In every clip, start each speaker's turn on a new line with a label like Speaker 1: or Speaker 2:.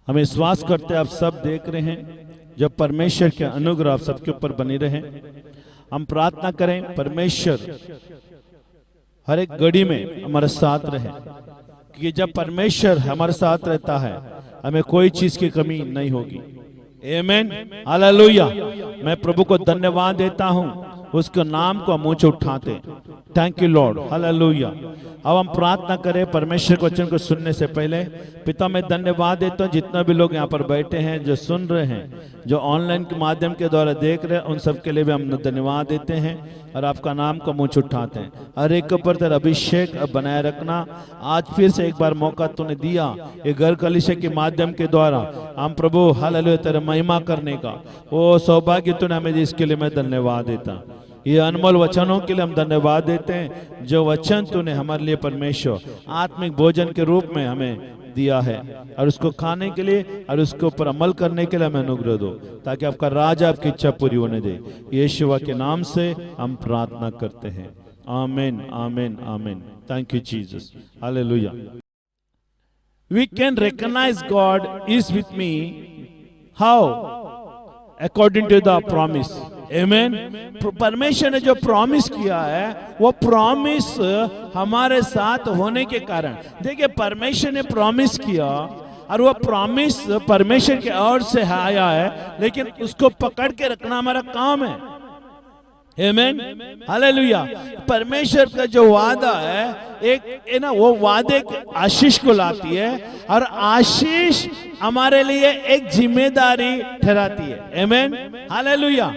Speaker 1: हम विश्वास करते हैं आप सब देख रहे हैं, जब परमेश्वर के अनुग्रह आप सबके ऊपर बनी रहे। हम प्रार्थना करें परमेश्वर हर एक घड़ी में हमारे साथ रहे, क्योंकि जब परमेश्वर हमारे साथ रहता है हमें कोई चीज की कमी नहीं होगी। आमीन, हालेलुया। मैं प्रभु को धन्यवाद देता हूं, उसके नाम को हम ऊंचे उठाते। Thank you Lord, hallelujah. अब हम प्रार्थना करें परमेश्वर के वचन को सुनने से पहले। पिता मैं धन्यवाद देता हूँ जितना भी लोग यहाँ पर बैठे हैं, जो सुन रहे हैं, जो ऑनलाइन के माध्यम के द्वारा देख रहे हैं, उन सब के लिए भी हम धन्यवाद देते हैं और आपका नाम को मुँह उठाते हैं। हर एक के ऊपर तेरा अभिषेक बनाए रखना। आज फिर से एक बार मौका तूने दिया ये घर कलीसिया के माध्यम के द्वारा हम प्रभु हालेलुया तेरा महिमा करने का, वो सौभाग्य तूने हमें दी, इसके लिए मैं धन्यवाद देता। ये अनमोल वचनों के लिए हम धन्यवाद देते हैं, जो वचन तूने हमारे लिए परमेश्वर आत्मिक भोजन के रूप में हमें दिया है, और उसको खाने के लिए और उसके ऊपर अमल करने के लिए हमें अनुग्रह दो, ताकि आपका राज आपकी इच्छा पूरी होने दे। यीशु के नाम से हम प्रार्थना करते हैं, आमीन, आमीन, आमीन। Thank you Jesus, hallelujah. We can recognize God is with me. How? According to the promise. Amen. परमेश्वर ने जो प्रॉमिस किया है वो प्रॉमिस हमारे साथ होने के कारण, देखिए परमेश्वर ने प्रॉमिस किया और वो प्रॉमिस परमेश्वर की ओर से आया है, लेकिन उसको पकड़ के रखना हमारा काम है। आमीन, हालेलुया। परमेश्वर का जो वादा है एक है ना, वो वादे आशीष को लाती है और आशीष हमारे लिए एक जिम्मेदारी ठहराती है। आमीन, हालेलुया,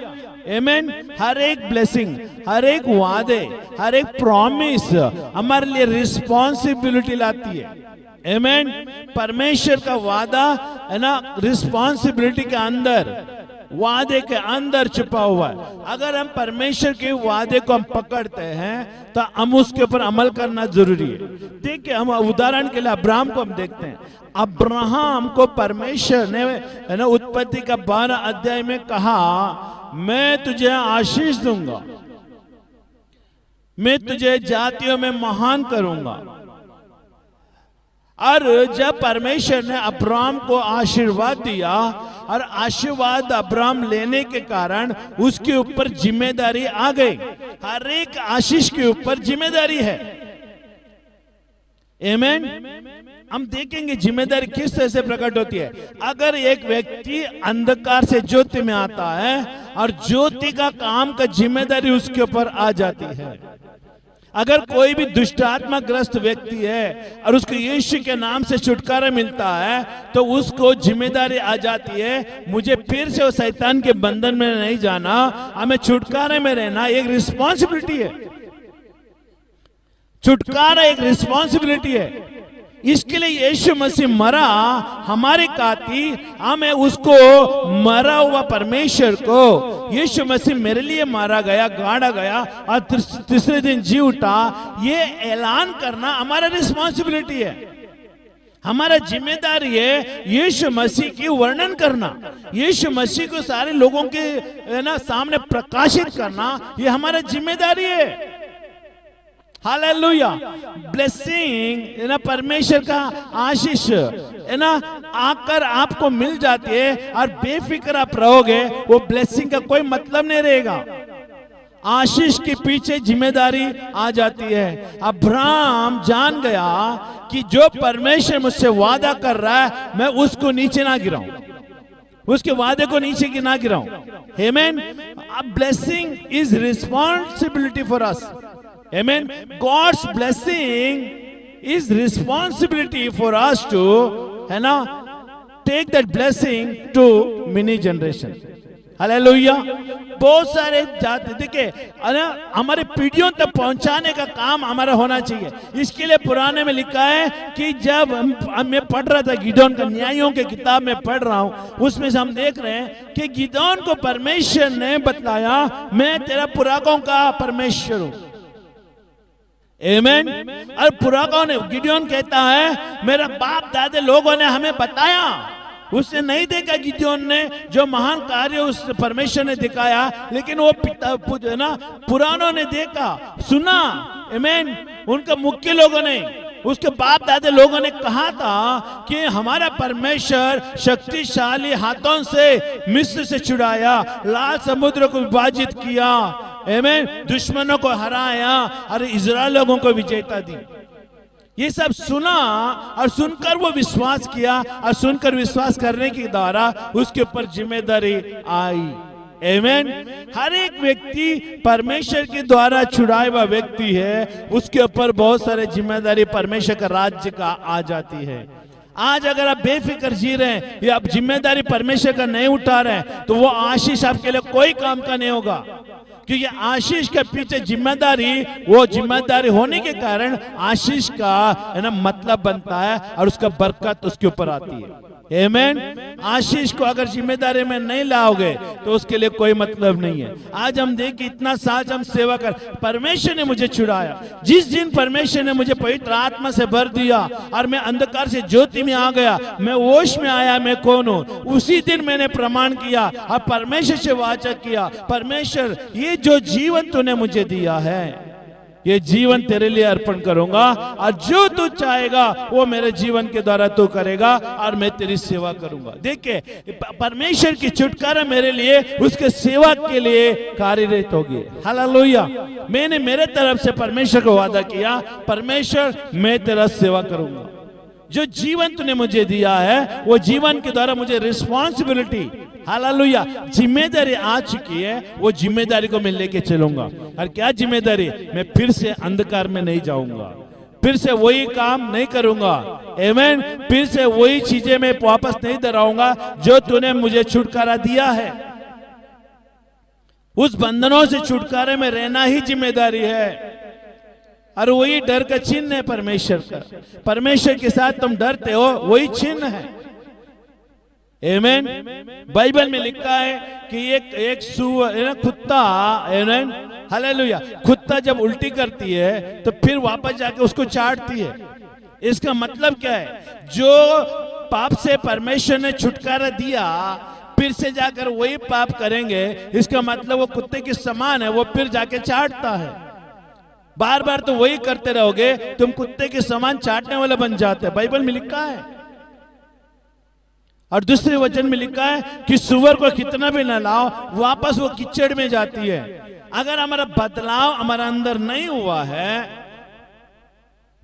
Speaker 1: आमीन। हर एक ब्लेसिंग, हर एक वादे, हर एक प्रॉमिस हमारे लिए रिस्पॉन्सिबिलिटी लाती है। आमीन। परमेश्वर का वादा है ना, रिस्पॉन्सिबिलिटी के अंदर, वादे के अंदर छुपा हुआ है। अगर हम परमेश्वर के वादे को हम पकड़ते हैं तो हम उसके ऊपर अमल करना जरूरी है। देखिए हम उदाहरण के लिए अब्राहम को हम देखते हैं। अब्राहम को परमेश्वर ने है ना उत्पत्ति का 12 अध्याय में कहा, मैं तुझे आशीष दूंगा, मैं तुझे जातियों में महान करूंगा। और जब परमेश्वर ने अब्राहम को आशीर्वाद दिया और आशीर्वाद अब्राहम लेने के कारण उसके ऊपर जिम्मेदारी आ गई। हर एक आशीष के ऊपर जिम्मेदारी है। आमीन। हम देखेंगे जिम्मेदारी किस तरह से प्रकट होती है। अगर एक व्यक्ति अंधकार से ज्योति में आता है और ज्योति का काम का जिम्मेदारी उसके ऊपर आ जाती है। अगर कोई भी दुष्टात्मा ग्रस्त व्यक्ति है और उसको यीशु के नाम से छुटकारा मिलता है तो उसको जिम्मेदारी आ जाती है, मुझे फिर से वो शैतान के बंधन में नहीं जाना, हमें छुटकारे में रहना एक रिस्पॉन्सिबिलिटी है। छुटकारा एक रिस्पॉन्सिबिलिटी है। इसके लिए यीशु मसीह मरा हमारे खातिर। हमें उसको मरा हुआ परमेश्वर को यीशु मसीह मेरे लिए मारा गया, गाड़ा गया और तीसरे दिन जी उठा, ये ऐलान करना हमारा रिस्पॉन्सिबिलिटी है। हमारा जिम्मेदारी है यीशु मसीह की वर्णन करना, यीशु मसीह को सारे लोगों के ना सामने प्रकाशित करना, ये हमारा जिम्मेदारी है। हालेलुया। ब्लेसिंग है ना, परमेश्वर का आशीष है ना आकर आपको मिल जाती है और बेफिक्र आप रहोगे, वो ब्लेसिंग का कोई मतलब नहीं रहेगा। आशीष के पीछे जिम्मेदारी आ जाती है। अब्राहम जान गया कि जो परमेश्वर मुझसे वादा कर रहा है मैं उसको नीचे ना गिराऊं, उसके वादे को नीचे की ना गिराऊं। आमीन। Blessing is responsibility for us. Amen. God's blessing is responsibility for us to, है ना, take that blessing to many generation. Hallelujah. बहुत सारे जाति देखिए हमारे पीढ़ियों तक पहुंचाने का काम हमारा होना चाहिए। इसके लिए पुराने में लिखा है कि जब मैं पढ़ रहा था गिदोन का, न्यायों के किताब में पढ़ रहा हूं, उसमें से हम देख रहे हैं कि गिदोन को परमेश्वर ने बतलाया, मैं तेरा पुरखाओं का परमेश्वर हूं। आमीन। और पुरखाओं ने, गिदोन कहता है मेरा बाप दादे लोगों ने हमें बताया, उसने नहीं देखा गिदोन ने जो महान कार्य उस परमेश्वर ने दिखाया, लेकिन वो पिता ना पुरानों ने देखा, सुना। आमीन। उनका मुख्य लोगों ने उसके बाप दादे लोगों ने कहा था कि हमारा परमेश्वर शक्तिशाली हाथों से मिस्र से छुड़ाया, लाल समुद्र को विभाजित किया, आमीन, दुश्मनों को हराया और इजराइल लोगों को विजेता दी। ये सब सुना और सुनकर वो विश्वास किया, और सुनकर विश्वास करने के द्वारा उसके ऊपर जिम्मेदारी आई। आमीन। हर एक व्यक्ति परमेश्वर के द्वारा छुड़ाया हुआ व्यक्ति है, उसके ऊपर बहुत सारे जिम्मेदारी परमेश्वर का राज्य का आ जाती है। आज अगर आप बेफिक्र जी रहे हैं या आप जिम्मेदारी परमेश्वर का नहीं उठा रहे हैं, तो वो आशीष आपके लिए कोई काम का नहीं होगा, क्योंकि आशीष के पीछे जिम्मेदारी, वो जिम्मेदारी होने के कारण आशीष का है ना मतलब बनता है और उसका बरकत उसके ऊपर आती है। आमीन। आशीष को अगर जिम्मेदारी में नहीं लाओगे तो उसके लिए कोई मतलब नहीं है। आज हम देख इतना साज हम सेवा कर, परमेश्वर ने मुझे छुड़ाया। जिस दिन परमेश्वर ने मुझे पवित्र आत्मा से भर दिया और मैं अंधकार से ज्योति में आ गया, मैं होश में आया मैं कौन हूँ, उसी दिन मैंने प्रमाण किया और परमेश्वर से वाचा किया, परमेश्वर ये जो जीवन तूने मुझे दिया है, ये जीवन तेरे लिए अर्पण करूंगा और जो तू चाहेगा वो मेरे जीवन के द्वारा तू करेगा और मैं तेरी सेवा करूंगा। देखिए परमेश्वर की छुटकारा मेरे लिए उसके सेवा के लिए कार्यरत होगी। हालेलुया। मैंने मेरे तरफ से परमेश्वर को वादा किया, परमेश्वर मैं तेरा सेवा करूंगा। जो जीवन तूने मुझे दिया है वो जीवन के द्वारा मुझे रिस्पॉन्सिबिलिटी, हालेलुया, जिम्मेदारी आ चुकी है, वो जिम्मेदारी को मैं लेके चलूंगा। और क्या जिम्मेदारी? मैं फिर से अंधकार में नहीं जाऊंगा, फिर से वही काम नहीं करूंगा, आमीन, फिर से वही चीजें मैं वापस नहीं दोहराऊंगा जो तूने मुझे छुटकारा दिया है। उस बंधनों से छुटकारे में रहना ही जिम्मेदारी है, और वही डर का चिन्ह है परमेश्वर का। परमेश्वर के साथ तुम डरते हो, वही चिन्ह है। आमीन। बाइबल में लिखा है कि एक कुत्ता, आमीन, हालेलुया, कुत्ता जब उल्टी करती है तो फिर वापस जाके उसको चाटती है। इसका मतलब क्या है? जो पाप से परमेश्वर ने छुटकारा दिया, फिर से जाकर वही पाप करेंगे, इसका मतलब वो कुत्ते के समान है, वो फिर जाके चाटता है। बार बार तो वही करते रहोगे, तुम कुत्ते के समान चाटने वाले बन जाते हैं, बाइबल में लिखा है। और दूसरे वचन में लिखा है कि सुअर को कितना भी न लाओ, वापस वो कीचड़ में जाती है। अगर हमारा बदलाव हमारा अंदर नहीं हुआ है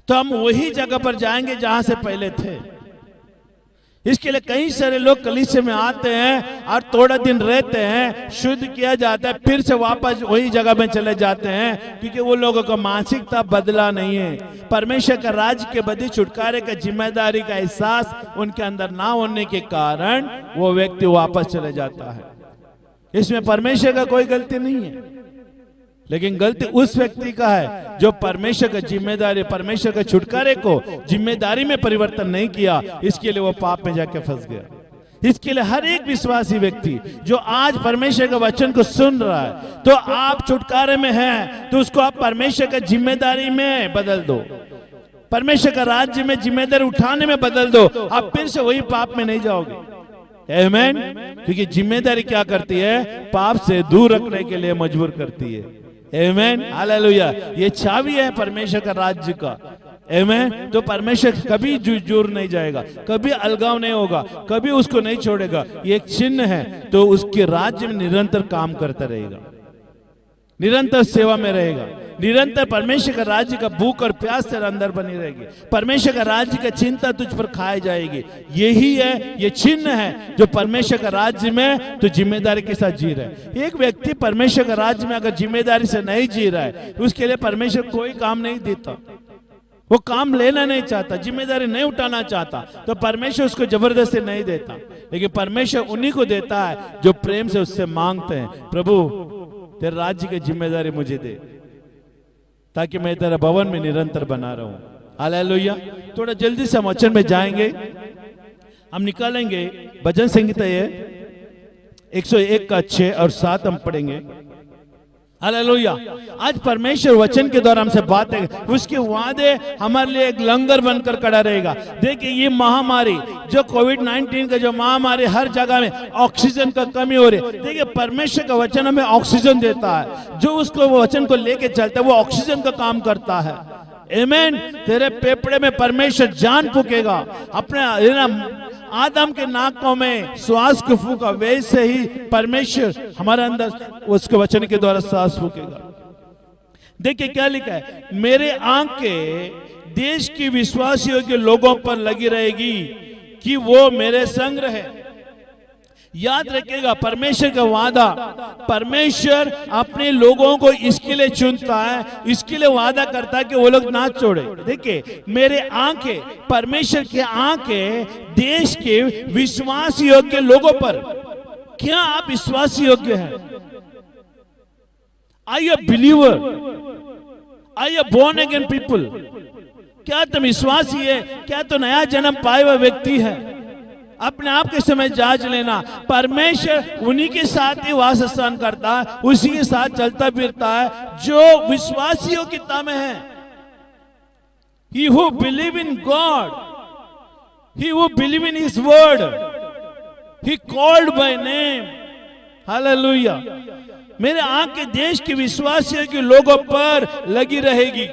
Speaker 1: तो हम वही जगह पर जाएंगे जहां से पहले थे। इसके लिए कई सारे लोग कलीसिया में आते हैं और थोड़ा दिन रहते हैं, शुद्ध किया जाता है, फिर से वापस वही जगह में चले जाते हैं, क्योंकि वो लोगों का मानसिकता बदला नहीं है। परमेश्वर का राज्य के बदले छुटकारे का जिम्मेदारी का एहसास उनके अंदर ना होने के कारण वो व्यक्ति वापस चले जाता है। इसमें परमेश्वर का कोई गलती नहीं है, लेकिन गलती उस व्यक्ति का है जो परमेश्वर का जिम्मेदारी, परमेश्वर का छुटकारे को जिम्मेदारी में परिवर्तन नहीं किया, इसके लिए वो पाप में जाके फंस गया। इसके लिए हर एक विश्वासी व्यक्ति जो आज परमेश्वर के वचन को सुन रहा है, तो आप छुटकारे में हैं तो उसको आप परमेश्वर का जिम्मेदारी में बदल दो, परमेश्वर का राज्य में जिम्मेदारी उठाने में बदल दो, आप फिर से वही पाप में नहीं जाओगे। आमीन। क्योंकि जिम्मेदारी क्या करती है? पाप से दूर रखने के लिए मजबूर करती है। आमीन, हालेलुया। ये चाबी है परमेश्वर का राज्य का। आमीन। तो परमेश्वर कभी दूर नहीं जाएगा, कभी अलगाव नहीं होगा, कभी उसको नहीं छोड़ेगा। ये एक चिन्ह है, तो उसके राज्य में निरंतर काम करता रहेगा, निरंतर सेवा में रहेगा, निरंतर परमेश्वर का राज्य का भूख और प्यास तेरे अंदर बनी रहेगी, परमेश्वर का राज्य का चिंता तुझ पर खाई जाएगी। यही है, ये चिन्ह है जो परमेश्वर का राज्य में तो जिम्मेदारी के साथ जी रहा है। एक व्यक्ति परमेश्वर का राज्य में अगर जिम्मेदारी से नहीं जी रहा है, उसके लिए परमेश्वर कोई काम नहीं देता, वो काम लेना नहीं चाहता, जिम्मेदारी नहीं उठाना चाहता, तो परमेश्वर उसको जबरदस्ती नहीं देता। लेकिन परमेश्वर उन्हीं को देता है जो प्रेम से उससे मांगते हैं, प्रभु तेरे राज्य की जिम्मेदारी मुझे दे, ताकि मैं तेरा भवन में निरंतर बना रहूं। हालेलुया। थोड़ा जल्दी से हम वचन में जाएंगे, हम निकालेंगे भजन संहिता 101 का 6 और 7 हम पढ़ेंगे। हालेलुया। आज परमेश्वर वचन के द्वारा हमसे बात है, उसके वादे हमारे लिए एक लंगर बनकर खड़ा रहेगा। देखिए ये महामारी जो कोविड-19 का जो महामारी, हर जगह में ऑक्सीजन का कमी हो रही है। देखिए परमेश्वर का वचन हमें ऑक्सीजन देता है, जो उसको वो वचन को लेके चलता है वो ऑक्सीजन का काम करता है। आमेन। तेरे फेफड़े में परमेश्वर जान फूकेगा, अपने आदम के नाकों में श्वास को फूका, वैसे ही परमेश्वर हमारे अंदर उसके वचन के द्वारा सांस फूकेगा। देखिए क्या लिखा है, मेरे आंखें देश की विश्वासियों के लोगों पर लगी रहेगी कि वो मेरे संग रहे। याद रखिएगा, परमेश्वर का वादा, परमेश्वर अपने लोगों को इसके लिए चुनता है, इसके लिए वादा करता है कि वो लोग ना छोड़े। देखिए मेरे आंखें, परमेश्वर की आंखें देश के विश्वास योग्य लोगों पर। क्या आप विश्वास योग्य हैं? Are you believer? Are you born again people? क्या तुम विश्वासी है? क्या तो नया जन्म पाए हुआ व्यक्ति है? अपने आप के समय जांच लेना। परमेश्वर उन्हीं के साथ ही वास स्थान करता है, उसी के साथ चलता फिरता है जो विश्वासियों की ताह में है। He who believe in God, he who believe in His word, he called by name. Hallelujah. मेरे आंख के देश के विश्वासियों के लोगों पर लगी रहेगी।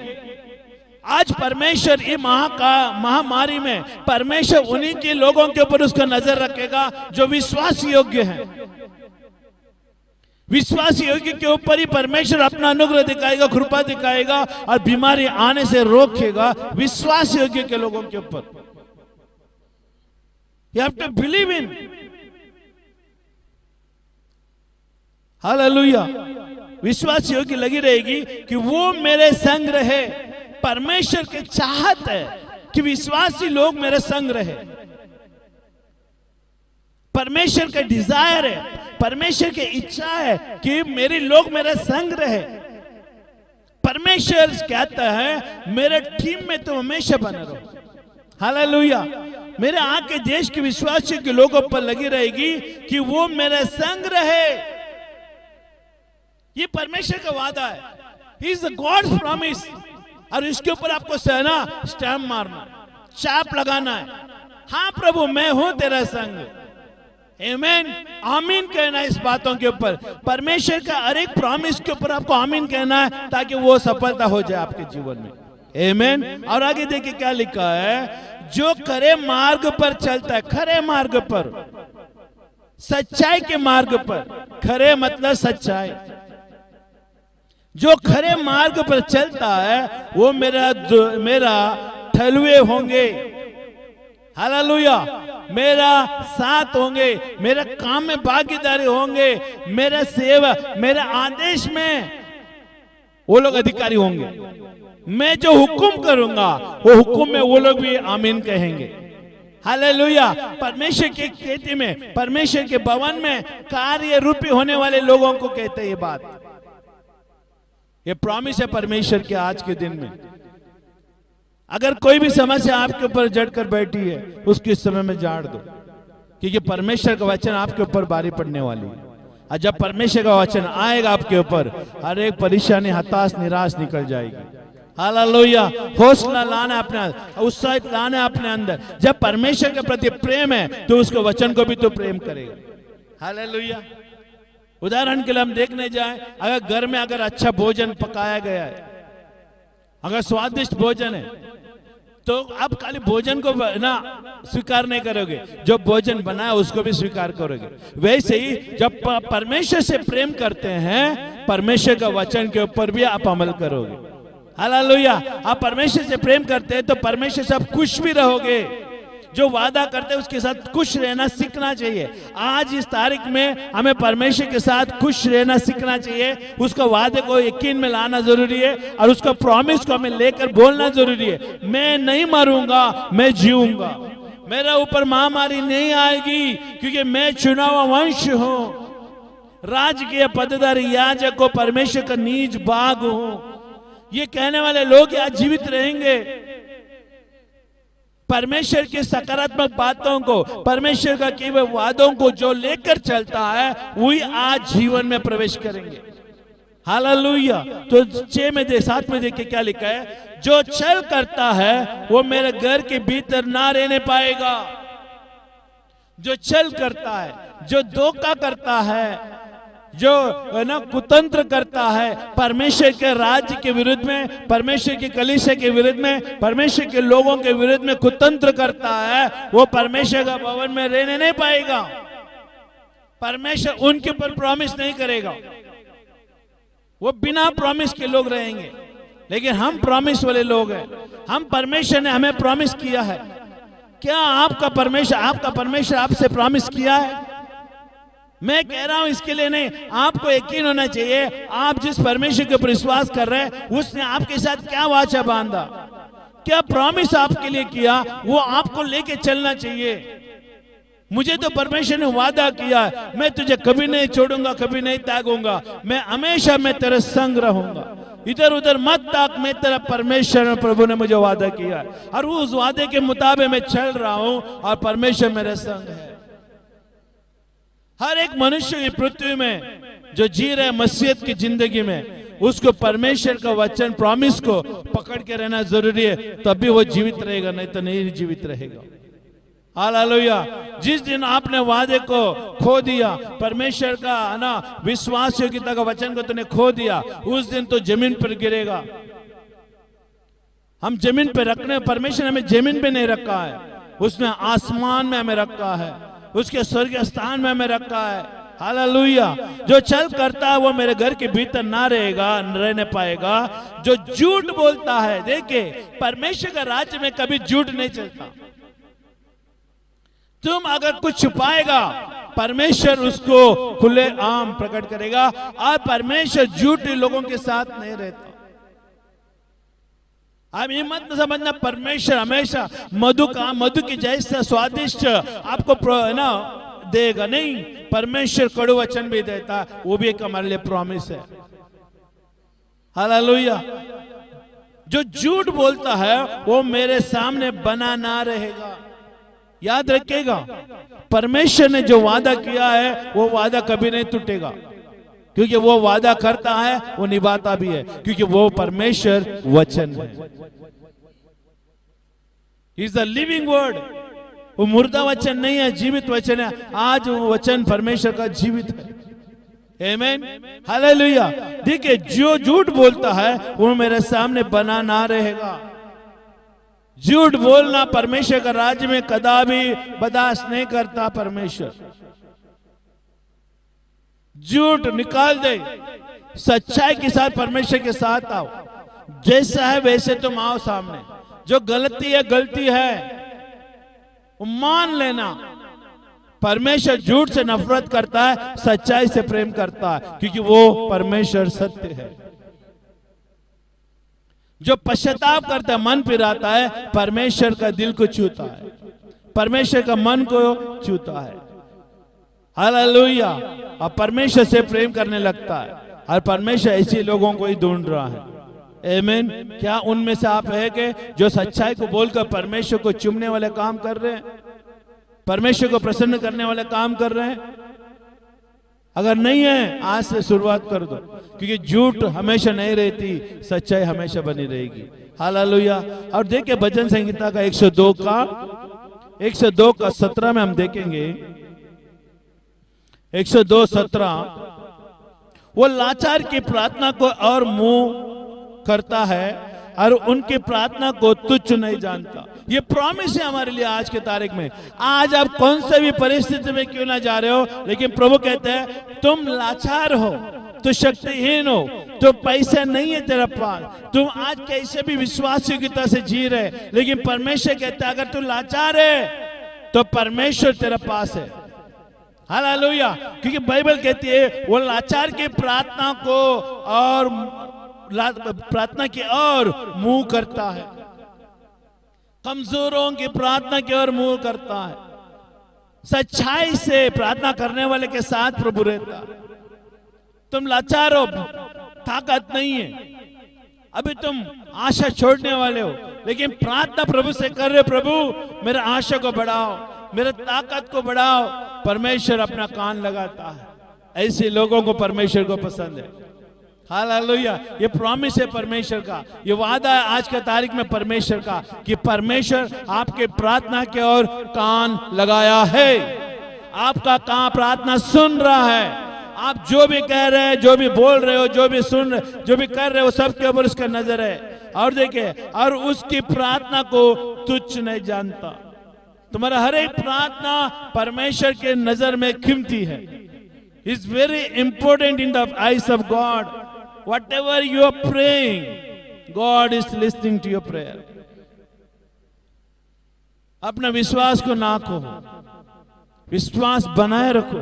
Speaker 1: आज परमेश्वर ये महामारी में परमेश्वर उन्हीं के लोगों के ऊपर उसका नजर रखेगा जो विश्वास योग्य हैं। विश्वास योग्य के ऊपर ही परमेश्वर अपना अनुग्रह दिखाएगा, कृपा दिखाएगा और बीमारी आने से रोकेगा विश्वास योग्य के लोगों के ऊपर। You have to believe in. Hallelujah. विश्वास योग्य लगी रहेगी कि वो मेरे संग रहे। परमेश्वर के चाहत है कि विश्वासी लोग मेरे संग रहे। परमेश्वर का डिजायर है, परमेश्वर की इच्छा है कि मेरे लोग मेरे संग रहे। परमेश्वर कहता है मेरे टीम में तुम हमेशा बने रहो। हालेलुया। मेरे आके देश के विश्वासियों के लोगों पर लगी रहेगी कि वो मेरे संग रहे। ये परमेश्वर का वादा है। He is the God's promise। और इसके ऊपर आपको सहना, स्टैम्प मारना, चाप लगाना है। हाँ प्रभु मैं हूं तेरा संग। आमीन, आमीन कहना है इस बातों के ऊपर। परमेश्वर का हर एक प्रॉमिस के ऊपर आपको आमीन कहना है ताकि वो सफलता हो जाए आपके जीवन में। आमीन। और आगे देखिए क्या लिखा है, जो खरे मार्ग पर चलता है, खरे मार्ग पर, सच्चाई के मार्ग पर। खरे मतलब सच्चाई। जो खरे मार्ग पर चलता है वो मेरा ठलुए होंगे। हालेलुया। मेरा साथ होंगे, मेरे काम में भागीदारी होंगे, मेरे सेवा, मेरे आदेश में वो लोग अधिकारी होंगे। मैं जो हुक्म करूंगा वो हुक्म में वो लोग भी आमीन कहेंगे। हालेलुया। परमेश्वर की खेती में, परमेश्वर के भवन में कार्य रूपी होने वाले लोगों को कहते हैं ये बात। ये प्रॉमिस है परमेश्वर के आज के दिन में। अगर कोई भी समस्या आपके ऊपर जड़ कर बैठी है उसकी इस समय में झाड़ दो, क्योंकि परमेश्वर का वचन आपके ऊपर भारी पड़ने वाली है। और जब परमेश्वर का वचन आएगा आपके ऊपर, हर एक परेशानी, हताश, निराश निकल जाएगी। हालेलुया। हौसला लाना अपने, उत्साहित लाना अपने अंदर। जब परमेश्वर के प्रति प्रेम है तो उसको वचन को भी तो प्रेम करेगा। हालेलुया। उदाहरण के लिए हम देखने जाएं, अगर घर में अगर अच्छा भोजन पकाया गया है, अगर स्वादिष्ट भोजन है, तो आप खाली भोजन को ना स्वीकार नहीं करोगे, जो भोजन बना है उसको भी स्वीकार करोगे। वैसे ही जब परमेश्वर से प्रेम करते हैं, परमेश्वर का वचन के ऊपर भी आप अमल करोगे। हालेलुया। आप परमेश्वर से प्रेम करते हैं तो परमेश्वर से आप खुश भी रहोगे। जो वादा करते हैं उसके साथ खुश रहना सीखना चाहिए। आज इस तारीख में हमें परमेश्वर के साथ खुश रहना सीखना चाहिए। उसका वादे को यकीन में लाना जरूरी है और उसका प्रॉमिस को हमें लेकर बोलना जरूरी है। मैं नहीं मरूंगा, मैं जीऊंगा। मेरा ऊपर महामारी नहीं आएगी क्योंकि मैं चुना हुआ वंश हूं, राजकीय पदधारी याजक को परमेश्वर का नीज भाग हूं। ये कहने वाले लोग आज जीवित रहेंगे। परमेश्वर की सकारात्मक बातों को, परमेश्वर का किए हुए वादों को जो लेकर चलता है वही आज जीवन में प्रवेश करेंगे। हालेलुया। तो 6 में 7 में देखिए क्या लिखा है, जो छल करता है वो मेरे घर के भीतर ना रहने पाएगा। जो छल करता है, जो धोखा करता है, जो है ना कुतंत्र करता है, परमेश्वर के राज्य के विरुद्ध में, परमेश्वर की कलीसिया के विरुद्ध में, परमेश्वर के लोगों के विरुद्ध में कुतंत्र करता है, वो परमेश्वर का भवन में रहने नहीं पाएगा। परमेश्वर उनके ऊपर प्रॉमिस नहीं करेगा, वो बिना प्रॉमिस के लोग रहेंगे। लेकिन हम प्रॉमिस वाले लोग हैं। हम परमेश्वर ने हमें प्रॉमिस किया है। क्या आपका परमेश्वर आपसे प्रॉमिस किया है? मैं कह रहा हूं इसके लिए नहीं, आपको यकीन होना चाहिए आप जिस परमेश्वर के ऊपर विश्वास कर रहे हैं उसने आपके साथ क्या वाचा बांधा, क्या प्रॉमिस आपके लिए किया, वो आपको लेके चलना चाहिए। मुझे तो परमेश्वर ने वादा किया है, मैं तुझे कभी नहीं छोड़ूंगा, कभी नहीं त्यागूंगा, मैं हमेशा मैं तेरे संग रहूंगा, इधर उधर मत ताक, मैं तेरा परमेश्वर और प्रभु ने मुझे वादा किया है और उस वादे के मुताबिक मैं चल रहा हूं और परमेश्वर मेरे संग है। हर एक मनुष्य की पृथ्वी में जो जी रहे मसीहत की जिंदगी में, उसको परमेश्वर का वचन प्रॉमिस को पकड़ के रहना जरूरी है, तभी वो जीवित रहेगा, नहीं तो नहीं जीवित रहेगा। हालेलुया। जिस दिन आपने वादे को खो दिया, परमेश्वर का ना विश्वास योग्यता का वचन को तूने खो दिया, उस दिन तो जमीन पर गिरेगा। हम जमीन पे रखने, परमेश्वर ने हमें जमीन पे नहीं रखा है, उसने आसमान में हमें रखा है, उसके स्वर्गीय स्थान में हमें रखा है। हालेलुया। जो चल करता है वो मेरे घर के भीतर ना रहेगा, न रहने पाएगा। जो झूठ बोलता है, देखिए परमेश्वर का राज्य में कभी झूठ नहीं चलता। तुम अगर कुछ छुपाएगा, परमेश्वर उसको खुले आम प्रकट करेगा, और परमेश्वर झूठे लोगों के साथ नहीं रहता। आप ये मत समझना परमेश्वर हमेशा मधु की जैसा स्वादिष्ट आपको है ना देगा, नहीं। परमेश्वर कड़ू वचन भी देता है, वो भी एक हमारे लिए प्रॉमिस है। हालेलुया। जो झूठ बोलता है वो मेरे सामने बना ना रहेगा। याद रखिएगा, परमेश्वर ने जो वादा किया है वो वादा कभी नहीं टूटेगा, क्योंकि वो वादा करता है, वो निभाता भी है, क्योंकि वो परमेश्वर वचन है। He is the living word। वो मुर्दा वचन नहीं है, जीवित वचन है। आज वो वचन परमेश्वर का जीवित है। आमीन। हालेलुया। देखिए, जो झूठ बोलता है वो मेरे सामने बना ना रहेगा। झूठ बोलना परमेश्वर का राज्य में कदापि बर्दाश्त नहीं करता परमेश्वर। झूठ निकाल दे, सच्चाई के साथ परमेश्वर के साथ आओ। जैसा है वैसे तुम आओ सामने। जो गलती है, गलती है, मान लेना। परमेश्वर झूठ से नफरत करता है, सच्चाई से प्रेम करता है, क्योंकि वो परमेश्वर सत्य है। जो पश्चाताप करता है, मन फिराता है, परमेश्वर का दिल को छूता है, परमेश्वर का मन को छूता है। हालेलुया। और परमेश्वर से प्रेम करने लगता है, और परमेश्वर ऐसे लोगों को ही ढूंढ रहा है। आमीन। क्या उनमें से आप है कि जो सच्चाई को बोलकर परमेश्वर को चुमने वाले काम कर रहे हैं, परमेश्वर को प्रसन्न करने वाले काम कर रहे हैं? अगर नहीं है, आज से शुरुआत कर दो, क्योंकि झूठ हमेशा नहीं रहती, सच्चाई हमेशा बनी रहेगी। हालेलुया। और देखिए भजन संहिता का 102 का 17 में हम देखेंगे। 102:17, वो लाचार की प्रार्थना को और मुंह करता है और उनकी प्रार्थना को तुच्छ नहीं जानता। ये प्रॉमिस है हमारे लिए आज के तारीख में। आज आप कौन से भी परिस्थिति में क्यों ना जा रहे हो, लेकिन प्रभु कहते हैं तुम लाचार हो, तो शक्तिहीन हो, तो पैसा नहीं है तेरा पास, तुम आज कैसे भी विश्वास योग्यता से जी रहे, लेकिन परमेश्वर कहता है अगर तू लाचार है तो परमेश्वर तेरा पास है। हालेलुया। क्योंकि बाइबल कहती है वो लाचार की प्रार्थना को और प्रार्थना की ओर मुंह करता है, कमजोरों की प्रार्थना की ओर मुंह करता है। सच्चाई से प्रार्थना करने वाले के साथ प्रभु रहता। तुम लाचार हो, ताकत नहीं है, अभी तुम आशा छोड़ने वाले हो, लेकिन प्रार्थना प्रभु से कर रहे, प्रभु मेरे आशा को बढ़ाओ, मेरे ताकत को बढ़ाओ। परमेश्वर अपना कान लगाता है। ऐसे लोगों को परमेश्वर को पसंद है। हालेलुया। ये प्रॉमिस है परमेश्वर का, ये वादा है आज के तारीख में परमेश्वर का, कि परमेश्वर आपके प्रार्थना के ओर कान लगाया है, आपका कान प्रार्थना सुन रहा है, आप जो भी कह रहे हैं, जो भी बोल रहे हो, जो भी सुन रहे, जो भी कर रहे हो, सबके ऊपर उसका नजर है। और देखिए, और उसकी प्रार्थना को तुच्छ नहीं जानता। तुम्हारा हर एक प्रार्थना परमेश्वर के नजर में कीमती है। Is very important in the eyes of God. Whatever you are praying, God is listening to your prayer. अपना विश्वास को ना खो, विश्वास बनाए रखो।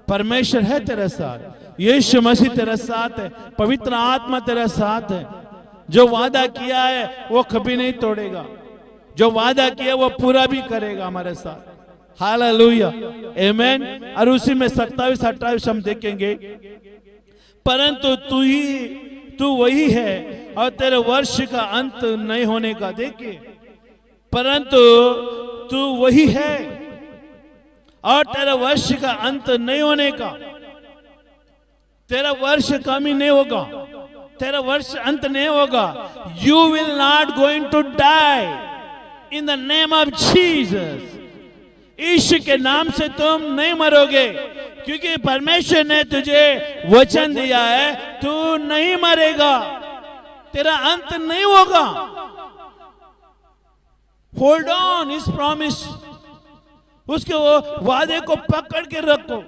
Speaker 1: परमेश्वर है तेरे साथ, यीशु मसीह तेरे साथ है, पवित्र आत्मा तेरे साथ है। जो वादा किया है वो कभी नहीं तोड़ेगा, जो वादा किया वो पूरा भी करेगा हमारे साथ। हालेलुया, आमीन। और उसी में 27-28 हम देखेंगे, परंतु तू वही है और तेरे वर्ष का अंत नहीं होने का। देखिए, परंतु तू वही है और तेरा वर्ष का अंत नहीं होने का। तेरा वर्ष कमी नहीं होगा, तेरा वर्ष अंत नहीं होगा। You will not going to die in the name of Jesus. यीशु के नाम से तुम नहीं मरोगे, क्योंकि परमेश्वर ने तुझे वचन दिया है, तू नहीं मरेगा, तेरा अंत नहीं होगा। होल्ड ऑन इस प्रॉमिस, उसके वो वादे को पकड़ के रखो,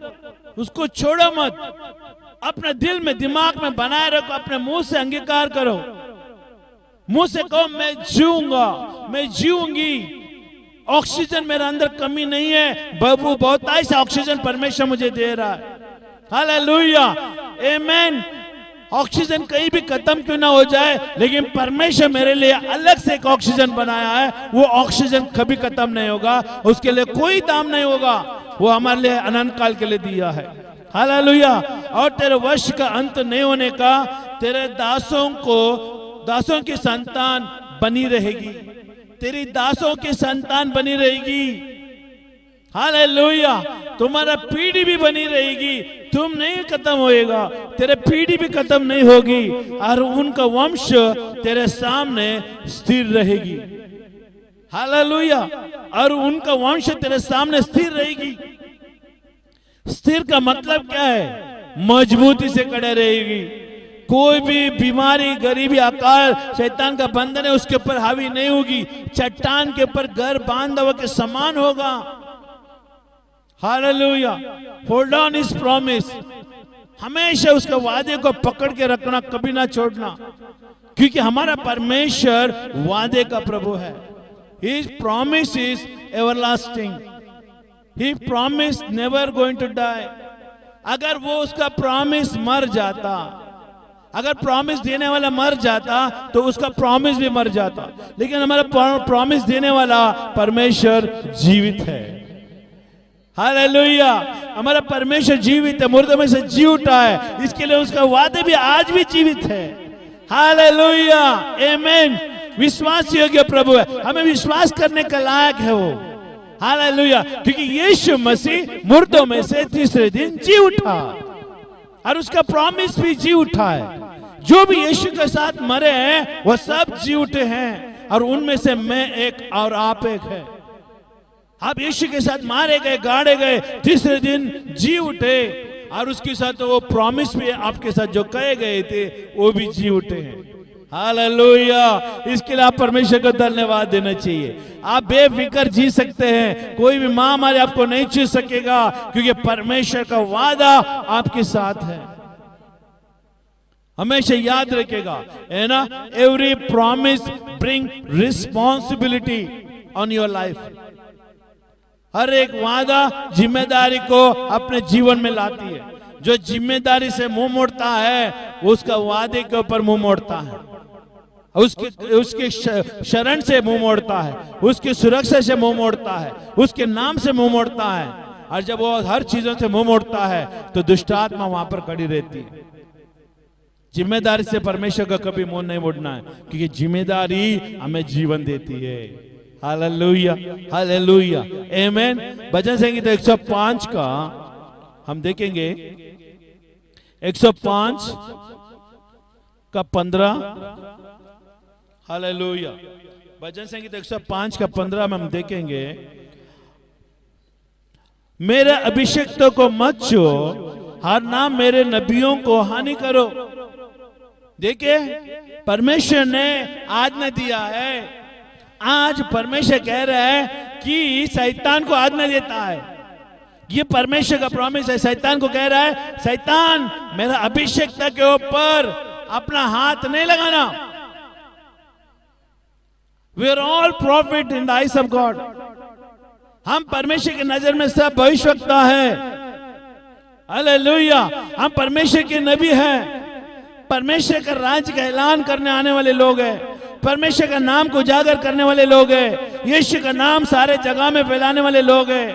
Speaker 1: उसको छोड़ो मत। अपने दिल में, दिमाग में बनाए रखो, अपने मुंह से अंगीकार करो, मुंह से कहो मैं जीऊंगा, मैं जीऊंगी। ऑक्सीजन मेरे अंदर कमी नहीं है, बाबू बहुत ऐसा ऑक्सीजन परमेश्वर मुझे दे रहा है। हालेलुया, आमीन। ऑक्सीजन कहीं भी खत्म क्यों ना हो जाए, लेकिन परमेश्वर मेरे लिए अलग से एक ऑक्सीजन बनाया है। वो ऑक्सीजन कभी खत्म नहीं होगा, उसके लिए कोई दाम नहीं होगा। वो हमारे लिए अनंत काल के लिए दिया है। हालेलुया। और तेरे वंश का अंत नहीं होने का, तेरे दासों की संतान बनी रहेगी, तेरी दासों की संतान बनी रहेगी। हालेलुया। तुम्हारा पीढ़ी भी बनी रहेगी, तुम नहीं खत्म होएगा, तेरे पीढ़ी भी खत्म नहीं होगी, और उनका वंश तेरे सामने स्थिर रहेगी। हालेलुया। और उनका वंश तेरे सामने स्थिर रहेगी। स्थिर का मतलब क्या है? मजबूती से खड़े रहेगी। कोई भी बीमारी, गरीबी, अकाल, शैतान का बंधन है उसके ऊपर हावी नहीं होगी। चट्टान के ऊपर घर बांधा हुआ के समान होगा। हालेलुया। होल्ड ऑन इस प्रॉमिस। हमेशा उसके वादे को पकड़ के रखना, कभी ना छोड़ना, क्योंकि हमारा परमेश्वर वादे का प्रभु है। His promise is everlasting. He promised never going to die. अगर वो उसका प्रॉमिस मर जाता, अगर प्रॉमिस देने वाला मर जाता तो उसका प्रॉमिस भी मर जाता, लेकिन हमारा प्रॉमिस देने वाला परमेश्वर जीवित है। हालेलुया। हमारा परमेश्वर जीवित है, मुर्दों में से जी उठा है, इसके लिए उसका वादे भी आज भी जीवित है। हालेलुया, आमीन। विश्वास योग्य प्रभु है, हमें विश्वास करने का लायक है वो। हालेलुया। क्योंकि यीशु मसीह मुर्दों में से तीसरे दिन जी उठा और उसका प्रॉमिस भी जी उठा है। जो भी यीशु के साथ मरे हैं वो सब जी उठे हैं, और उनमें से मैं एक और आप एक है। आप यीशु के साथ मारे गए, गाड़े गए, तीसरे दिन जी उठे, और उसके साथ वो प्रॉमिस भी आपके साथ जो कहे गए थे वो भी जी उठे हैं। हालेलुया। इसके लिए आप परमेश्वर को धन्यवाद देना चाहिए। आप बेफिक्र जी सकते हैं, कोई भी महामारी आपको नहीं छू सकेगा, क्योंकि परमेश्वर का वादा आपके साथ है। हमेशा याद रखेगा, है ना, every promise bring responsibility on your life. हर एक वादा जिम्मेदारी को अपने जीवन में लाती है। जो जिम्मेदारी से मुंह मोड़ता है उसका वादे के ऊपर मुंह मोड़ता है, उसके शरण से मुंह मोड़ता है, उसकी सुरक्षा से मुंह मोड़ता है, उसके नाम से मुंह मोड़ता है। और जब वो हर चीजों से मुंह मोड़ता है तो दुष्ट आत्मा वहां पर खड़ी रहती है। जिम्मेदारी से परमेश्वर का कभी मुंह नहीं मोड़ना है, क्योंकि जिम्मेदारी हमें जीवन देती है। हालेलुया, हालेलुया, आमीन। भजन संगीत 105 का हम देखेंगे, 105 का 15। हालेलुया। भजन संगीत 105 का 15 में हम देखेंगे, मेरे अभिषिक्तों को मत छुओ, और ना मेरे नबियों को हानि करो। देखिए, परमेश्वर ने आज्ञा दिया है। आज परमेश्वर कह रहा है कि शैतान को आज्ञा देता है। ये परमेश्वर का प्रॉमिस है। शैतान को कह रहा है, शैतान मेरा अभिषेकता के ऊपर अपना हाथ नहीं लगाना। We are all prophet in the eyes of God. हम परमेश्वर की नजर में सब भविष्यवक्ता है। हालेलुया। हम परमेश्वर के नबी हैं। परमेश्वर का राज्य का ऐलान करने आने वाले लोग हैं। परमेश्वर का नाम को उजागर करने वाले लोग हैं। यीशु का नाम सारे जगह में फैलाने वाले लोग हैं।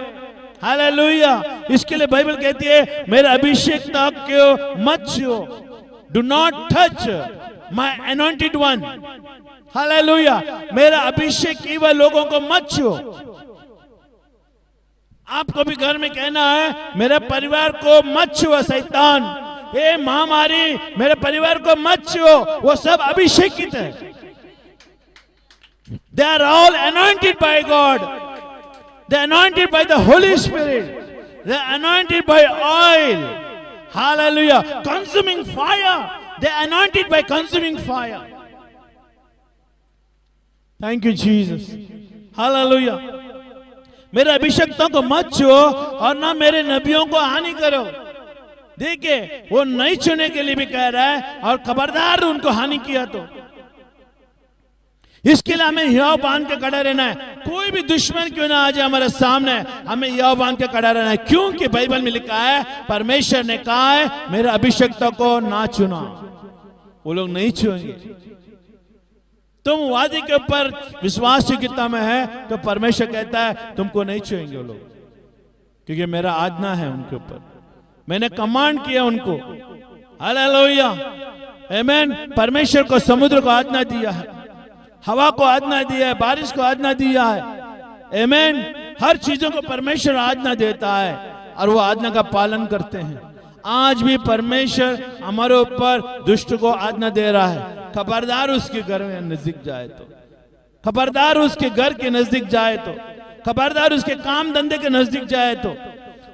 Speaker 1: हालेलुया। इसके लिए बाइबल कहती है, मेरे अभिषेकता को मत छुओ। Do not touch my anointed one. Hallelujah. मेरा अभिषेक की हुए लोगों को मत छुओ। आपको भी घर में कहना है, मेरे परिवार को मत छुओ शैतान। ये महामारी मेरे परिवार को मत छुओ। वो सब अभिषेकित है। They are all anointed by God. They are anointed by the Holy Spirit. They are anointed by oil. Hallelujah. Consuming fire. They are anointed by consuming fire. Thank you, Jesus. Hallelujah. मेरे अभिषेक्तों को मत छुओ और ना मेरे नबियों को हानि करो। देखिए, वो नहीं छूने के लिए भी कह रहा है, और खबरदार उनको हानि किया तो। इसके लिए हमें हियाव बांध के खड़ा रहना है। कोई भी दुश्मन क्यों ना आ जाए हमारे सामने, हमें हियाव बांध के खड़ा रहना है। क्योंकि बाइबल में लिखा है, परमेश्वर ने कहा है, मेरे अभिषेक्तों को ना चुना। वो लोग नहीं छुएंगे। तुम वादे के ऊपर विश्वास योग्यता में है तो परमेश्वर कहता है तुमको नहीं छुएंगे वो लोग, क्योंकि मेरा आज्ञा है उनके ऊपर। मैंने कमांड किया उनको। हालेलुया। आमीन। परमेश्वर को समुद्र को आज्ञा दिया है, हवा को आज्ञा दिया है, बारिश को आज्ञा दिया है। आमीन। हर चीजों को परमेश्वर आज्ञा देता है और वो आज्ञा का पालन करते हैं। आज भी परमेश्वर हमारे ऊपर दुष्ट को आज्ञा दे रहा है, खबरदार उसके घर में नजदीक जाए तो, खबरदार उसके घर के नजदीक जाए तो, खबरदार उसके काम धंधे के नजदीक जाए तो।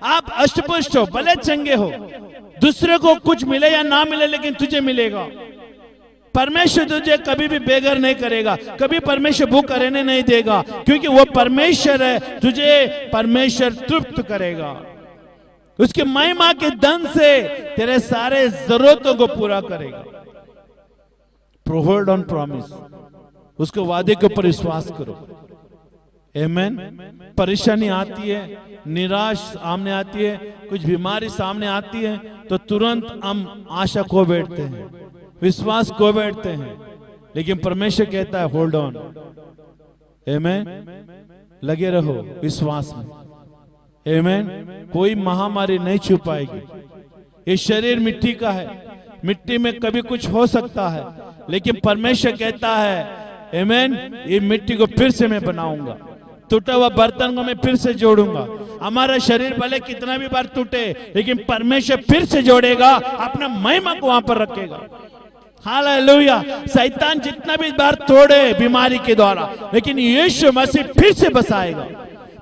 Speaker 1: आप अष्टपुष्ट हो, भले चंगे हो, दूसरे को कुछ मिले या ना मिले, लेकिन तुझे मिलेगा। परमेश्वर तुझे कभी भी बेघर नहीं करेगा, कभी परमेश्वर भूख रहने नहीं देगा, क्योंकि वो परमेश्वर है। तुझे परमेश्वर तृप्त करेगा। उसके महिमा के धन से तेरे सारे जरूरतों को पूरा करेगा। Hold on promise. उसके वादे के ऊपर विश्वास करो। आमीन। परेशानी आती है, निराश सामने आती है, कुछ बीमारी सामने आती है, तो तुरंत हम आशा खो बैठते हैं, विश्वास खो बैठते हैं। लेकिन परमेश्वर कहता है होल्ड ऑन। आमीन। लगे रहो विश्वास में। आमीन। कोई महामारी नहीं छू पाएगी। ये शरीर मिट्टी का है, मिट्टी में कभी कुछ हो सकता है, लेकिन परमेश्वर कहता है आमीन, ये मिट्टी को फिर से मैं बनाऊंगा, टूटा हुआ बर्तन को मैं फिर से जोड़ूंगा। हमारा शरीर भले कितना भी बार टूटे, लेकिन परमेश्वर फिर से जोड़ेगा, अपना महिमा को वहां पर रखेगा। हालेलुया। शैतान जितना भी बार तोड़े बीमारी के द्वारा, लेकिन यीशु मसीह फिर से बसाएगा,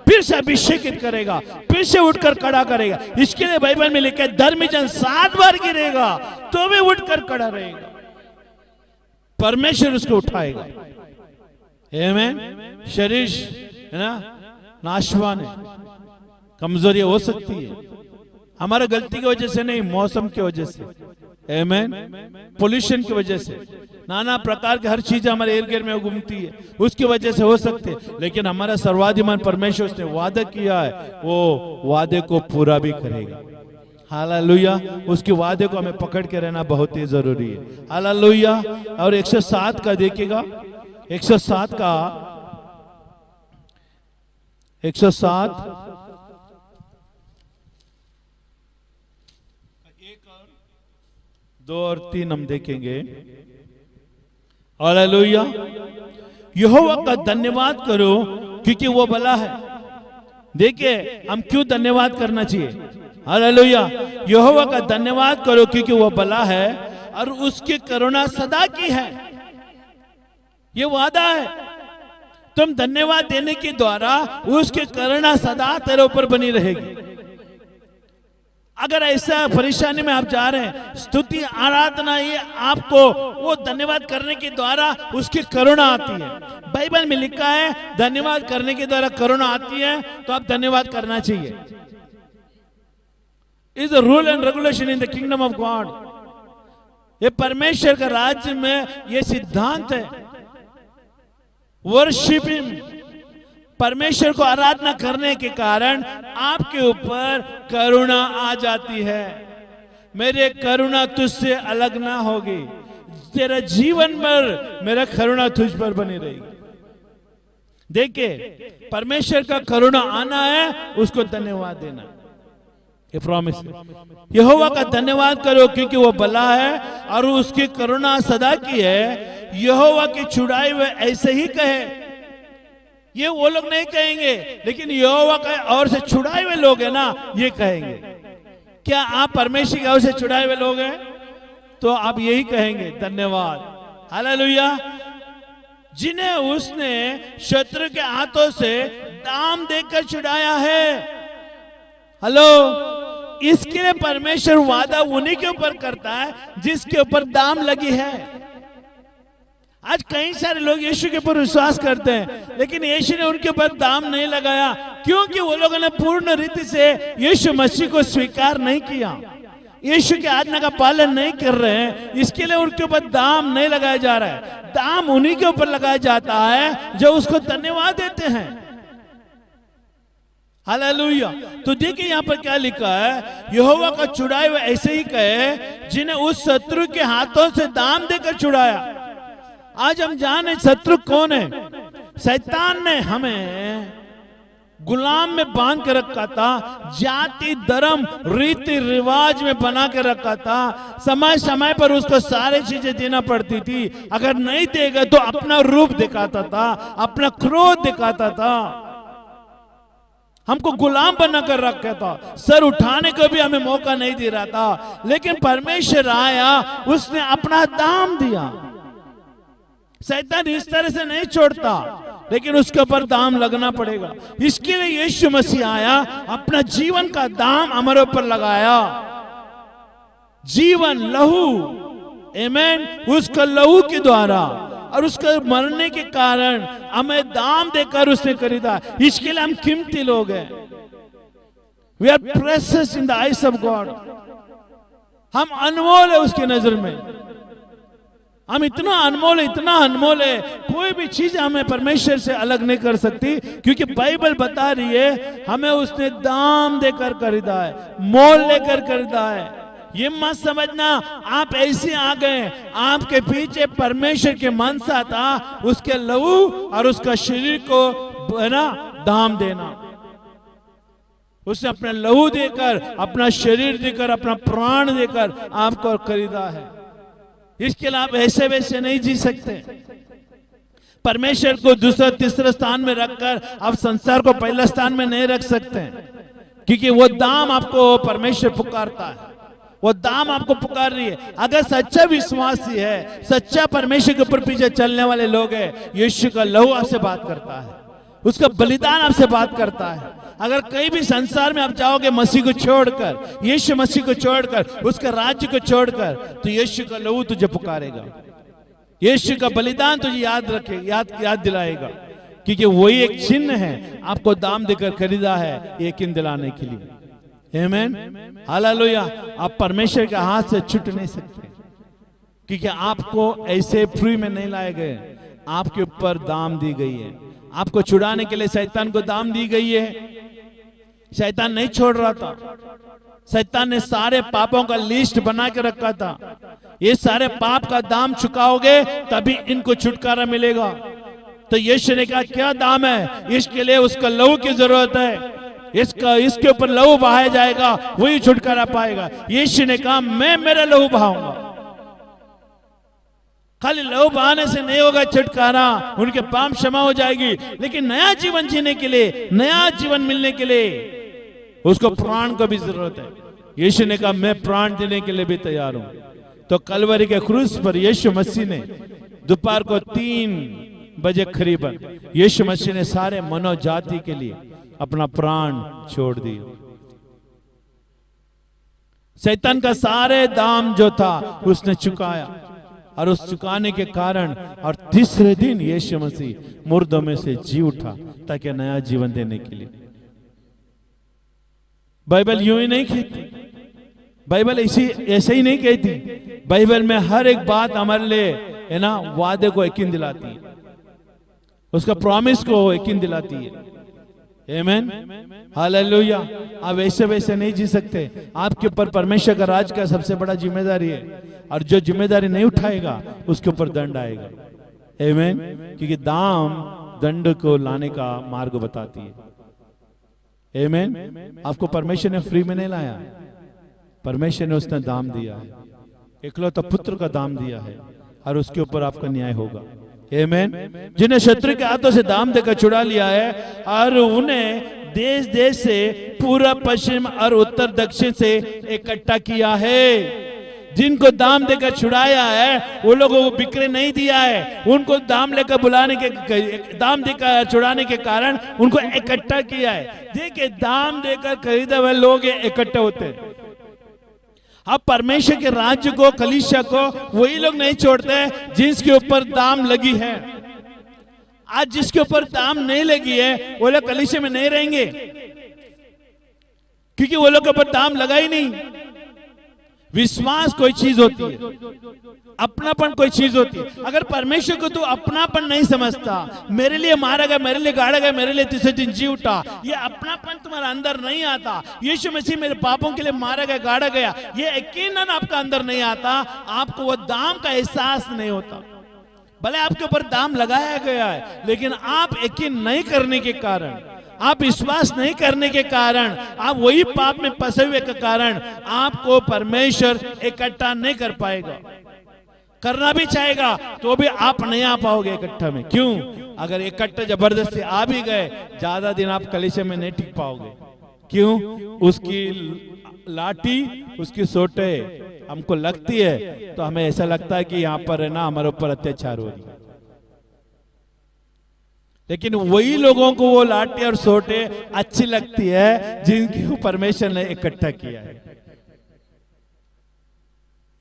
Speaker 1: फिर से अभिषेकित करेगा, फिर से उठकर खड़ा करेगा। इसके लिए बाइबल में लिखा है, धर्मी जन 7 बार गिरेगा तो भी उठकर खड़ा रहेगा। परमेश्वर उसको उठाएगा। आमीन। शरीर है ना नाशवान है, कमजोरी हो सकती है, हमारा गलती की वजह से नहीं, मौसम की वजह से। आमीन। पोल्यूशन की वजह से, नाना प्रकार के हर चीज हमारे इर्द गिर्द में घूमती है, उसकी वजह से हो सकते हैं। लेकिन हमारा सर्वाधिमान परमेश्वर उसने वादा किया है, वो वादे को पूरा भी करेगा। हालेलुया। उसके वादे को हमें पकड़ के रहना बहुत ही जरूरी है। हालेलुया। और 107 का देखिएगा, 107 का 107 2 और 3 हम देखेंगे। हालेलुया। यहोवा का धन्यवाद करो क्योंकि वो भला है। देखिए, हम क्यों धन्यवाद करना चाहिए। हालेलुया। यहोवा का धन्यवाद करो क्योंकि वो भला है और उसकी करुणा सदा की है। ये वादा है। तुम धन्यवाद देने के द्वारा उसकी करुणा सदा तेरे ऊपर बनी रहेगी। अगर ऐसा परेशानी में आप जा रहे हैं, स्तुति आराधना ये आपको वो धन्यवाद करने के द्वारा उसकी करुणा आती है। बाइबल में लिखा है धन्यवाद करने के द्वारा करुणा आती है, तो आप धन्यवाद करना चाहिए। Is the rule and regulation in the kingdom of God. ये परमेश्वर का राज्य में ये सिद्धांत है। वर्शिप हिम, परमेश्वर को आराधना करने के कारण आपके ऊपर करुणा आ जाती है। मेरे करुणा तुझसे अलग ना होगी, तेरा जीवन भर मेरा करुणा तुझ पर बनी रहेगी। देखिए, परमेश्वर का करुणा आना है, उसको धन्यवाद देना, ये प्रॉमिस है। यहोवा का धन्यवाद करो क्योंकि वो भला है और उसकी करुणा सदा की है। यहोवा की छुड़ाए हुए ऐसे ही कहे। ये वो लोग नहीं कहेंगे, लेकिन यहोवा का ओर से छुड़ाए हुए लोग हैं ना, ये कहेंगे। क्या आप परमेश्वर की ओर से छुड़ाए हुए लोग हैं? तो आप यही कहेंगे धन्यवाद, हालेलुया। जिन्हें उसने शत्रु के हाथों से दाम देकर छुड़ाया है। हेलो, इसके लिए परमेश्वर वादा उन्हीं के ऊपर करता है जिसके ऊपर दाम लगी है। आज कई सारे लोग यीशु के ऊपर विश्वास करते हैं, लेकिन यीशु ने उनके ऊपर दाम नहीं लगाया, क्योंकि वो लोगों ने पूर्ण रीति से यीशु मसीह को स्वीकार नहीं किया, यीशु की आज्ञा का पालन नहीं कर रहे हैं। इसके लिए उनके ऊपर दाम नहीं लगाया जा रहा है। दाम उन्हीं के ऊपर लगाया जाता है जो उसको धन्यवाद देते हैं। हालेलुया। तो देखिए यहाँ पर क्या लिखा है, यहोवा का छुड़ाए हुए ऐसे ही कहे जिन्हें उस शत्रु के हाथों से दाम देकर छुड़ाया। आज हम जाने शत्रु कौन है। शैतान ने हमें गुलाम में बांध के रखा था, जाति धर्म रीति रिवाज में बना के रखा था। समय समय पर उसको सारी चीजें देना पड़ती थी। अगर नहीं देगा तो अपना रूप दिखाता था, अपना क्रोध दिखाता था, हमको गुलाम बना कर रखा था, सर उठाने को भी हमें मौका नहीं दे रहा था। लेकिन परमेश्वर आया, उसने अपना दाम दिया। शैतान इस तरह से नहीं छोड़ता, लेकिन उसके ऊपर दाम लगना पड़ेगा। इसके लिए यीशु मसीह आया, अपना जीवन का दाम हमारे ऊपर लगाया। जीवन लहू, आमीन, उसका लहू के द्वारा और उसके मरने के कारण हमें दाम देकर उसने खरीदा। इसके लिए हम कीमती लोग हैं। We are precious in the eyes of God. हम अनमोल है उसकी नजर में। हम इतना अनमोल है, कोई भी चीज हमें परमेश्वर से अलग नहीं कर सकती, क्योंकि बाइबल बता रही है हमें उसने दाम देकर खरीदा है, मोल लेकर खरीदा है। ये मत समझना आप ऐसे आ गए, आपके पीछे परमेश्वर के मनसा था उसके लहू और उसका शरीर को ना दाम देना। उसने अपना लहू देकर, अपना शरीर देकर, अपना प्राण देकर आपको खरीदा है। इसके लिए आप ऐसे वैसे नहीं जी सकते। परमेश्वर को दूसरा तीसरा स्थान में रखकर आप संसार को पहला स्थान में नहीं रख सकते, क्योंकि वो दाम आपको परमेश्वर पुकारता है, वो दाम आपको पुकार रही है। अगर सच्चा विश्वासी है, सच्चा परमेश्वर के ऊपर पीछे चलने वाले लोग हैं, यीशु का लहू आपसे बात करता है, उसका बलिदान आपसे बात करता है। अगर कहीं भी संसार में आप जाओगे मसीह को छोड़कर, यीशु मसीह को छोड़कर, उसका राज्य को छोड़कर, तो यीशु का लहू तुझे पुकारेगा, यीशु का बलिदान तुझे याद रखे, याद दिलाएगा, क्योंकि वही एक चिन्ह है आपको दाम देकर खरीदा है यकीन दिलाने के लिए। आमीन, हालेलुया। आप परमेश्वर के हाथ से छूट नहीं सकते, क्योंकि आपको ऐसे फ्री में नहीं लाए गए, आपके ऊपर दाम दी गई है। आपको छुड़ाने के लिए शैतान को दाम दी गई है। शैतान नहीं छोड़ रहा था, शैतान ने सारे पापों का लिस्ट बना के रखा था। ये सारे पाप का दाम चुकाओगे तभी इनको छुटकारा मिलेगा। तो यीशु ने कहा क्या दाम है, इसके लिए उसका लहू की जरूरत है, इसके ऊपर लहू बहाया जाएगा, वही छुटकारा पाएगा। यीशु ने कहा मैं मेरा लहू बहाऊंगा। खाली लहू बहाने से नहीं होगा छुटकारा, उनके पाप क्षमा हो जाएगी, लेकिन नया जीवन जीने के लिए, नया जीवन मिलने के लिए उसको प्राण को भी जरूरत है। यीशु ने कहा मैं प्राण देने के लिए भी तैयार हूं। तो कलवरी के क्रूस पर यीशु मसीह ने दोपहर को 3 बजे करीबन यीशु मसीह ने सारे मानव जाति के लिए अपना प्राण छोड़ दिया। शैतान का सारे दाम जो था उसने चुकाया, और उस चुकाने के कारण और तीसरे दिन यीशु मसीह मुर्दों में से जी उठा ताकि नया जीवन देने के लिए। बाइबल यूं ही नहीं कहती, बाइबल ऐसे ही नहीं कहती। बाइबल में हर एक बात हमारे लिए है ना वादे को यकीन दिलाती है, उसका प्रॉमिस को यकीन दिलाती है। आमीन, हालेलुया। आप वैसे वैसे नहीं जी सकते, आपके ऊपर परमेश्वर का राज का सबसे बड़ा जिम्मेदारी है, और जो जिम्मेदारी नहीं उठाएगा उसके ऊपर दंड आएगा। आमीन, क्योंकि दाम दंड को लाने का मार्ग बताती है। आमीन, आपको परमेश्वर ने फ्री में नहीं लाया, परमेश्वर ने उसने दाम दिया है, इकलौता पुत्र का दाम दिया है, और उसके ऊपर आपका न्याय होगा। आमीन, जिन्हें शत्रु के हाथों से दाम देकर छुड़ा लिया है, और उन्हें देश देश से पूरा पश्चिम और उत्तर दक्षिण से इकट्ठा किया है। जिनको दाम देकर छुड़ाया है वो लोगों को बिक्री नहीं दिया है, उनको दाम लेकर बुलाने के दाम देकर छुड़ाने के कारण उनको इकट्ठा किया है। देखिए, दाम देकर खरीदे हुए लोग इकट्ठे होते हैं। अब परमेश्वर के राज्य को, कलीसिया को वही लोग नहीं छोड़ते जिसके ऊपर दाम लगी है। आज जिसके ऊपर दाम नहीं लगी है वो लोग कलीसिया में नहीं रहेंगे, क्योंकि वो लोग के ऊपर दाम लगा ही नहीं। विश्वास कोई चीज होती है, अपनापन कोई चीज होती है। अगर परमेश्वर को तू अपनापन नहीं समझता, मेरे लिए मारा गया, मेरे लिए गाड़ा गया, मेरे लिए तीसरे दिन जी उठा, ये अपनापन तुम्हारे अंदर नहीं आता, यीशु मसीह मेरे पापों के लिए मारा गया, गाड़ा गया, ये यकीनन आपका अंदर नहीं आता, आपको वो दाम का एहसास नहीं होता। भले आपके ऊपर दाम लगाया गया है, लेकिन आप यकीन नहीं करने के कारण, आप विश्वास नहीं करने के कारण, आप वही पाप में फंसे हुए के कारण आपको परमेश्वर इकट्ठा नहीं कर पाएगा। करना भी चाहेगा तो भी आप नहीं आ पाओगे इकट्ठा में। क्यों? अगर इकट्ठा जबरदस्ती आ भी गए, ज्यादा दिन आप कलीसिया में नहीं टिक पाओगे। क्यों? उसकी लाठी, उसकी सोटे हमको लगती है तो हमें ऐसा लगता है कि यहाँ पर है ना हमारे ऊपर अत्याचार हो रही है, लेकिन वही लोगों को वो लाठी और सोटे अच्छी लगती है जिनको परमेश्वर ने इकट्ठा किया है।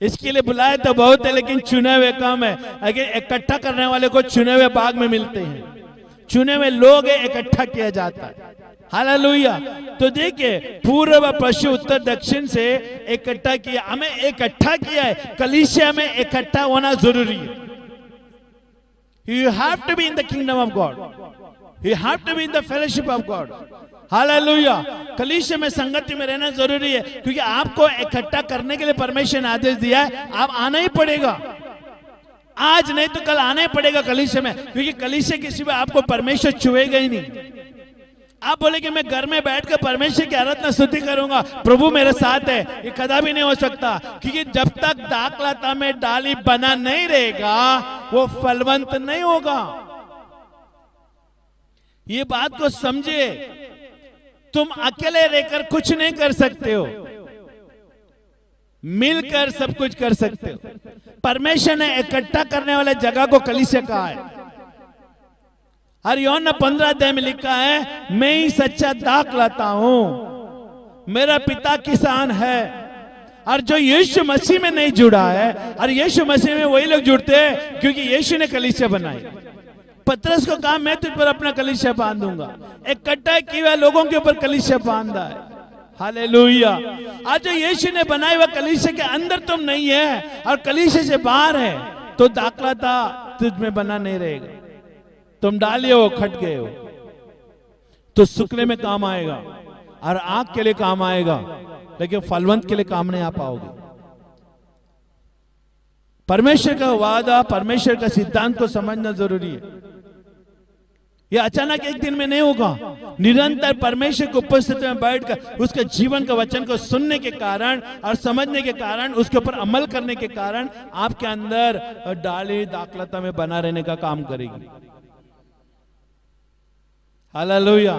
Speaker 1: इसके लिए बुलाए तो बहुत है, लेकिन चुने हुए कम है। अगर इकट्ठा करने वाले को चुने हुए बाग में मिलते हैं, चुने हुए लोग इकट्ठा किया जाता है। हालेलुया। तो देखिए, पूर्व पश्चिम उत्तर दक्षिण से इकट्ठा किया, हमें इकट्ठा किया है। कलीसिया में इकट्ठा होना जरूरी है। You have to be in the kingdom of God. You have to be in the fellowship of God. Hallelujah. कलीसिया में संगति में रहना जरूरी है, क्योंकि आपको इकट्ठा करने के लिए परमेश्वर ने आदेश दिया है। आप आना ही पड़ेगा, आज नहीं तो कल आना ही पड़ेगा कलीसिया में, क्योंकि कलीसिया के सिवा आपको परमेश्वर छुएगा ही नहीं। आप बोले कि मैं घर में बैठकर परमेश्वर की आराधना स्तुति करूंगा, प्रभु मेरे साथ है, ये कदापि नहीं हो सकता, क्योंकि जब तक दाखलता में डाली बना नहीं रहेगा वो फलवंत नहीं होगा। ये बात को समझे, तुम अकेले रहकर कुछ नहीं कर सकते हो, मिलकर सब कुछ कर सकते हो। परमेश्वर ने इकट्ठा करने वाले जगह को कलीसिया कहा है। और यूहन्ना 15 अध्याय में लिखा है, मैं ही सच्चा दाख लाता हूं, मेरा पिता किसान है। और जो यीशु मसीह में नहीं जुड़ा है, और यीशु मसीह में वही लोग जुड़ते हैं क्योंकि यीशु ने कलीसिया बनाई। पतरस को कहा, मैं तुझ पर अपना कलीसिया बांधूंगा। इकट्ठा किए हुए लोगों के ऊपर कलीसिया बांधा है। हालेलुया। आज जो यीशु ने बनाए हुआ कलीसिया के अंदर तुम नहीं है और कलीसिया से बाहर है, तो दाखलता तुझ में बना नहीं रहेगा। तुम डाले हो, खट गए हो, तो सूखने में काम आएगा और आग के लिए काम आएगा, लेकिन फलवंत के लिए काम नहीं आ पाओगे। परमेश्वर का वादा, परमेश्वर का सिद्धांत को समझना जरूरी है। यह अचानक एक दिन में नहीं होगा। निरंतर परमेश्वर की उपस्थिति में बैठकर उसके जीवन का वचन को सुनने के कारण और समझने के कारण, उसके ऊपर अमल करने के कारण आपके अंदर डाली दाखलता में बना रहने का काम करेगी। हालेलुया।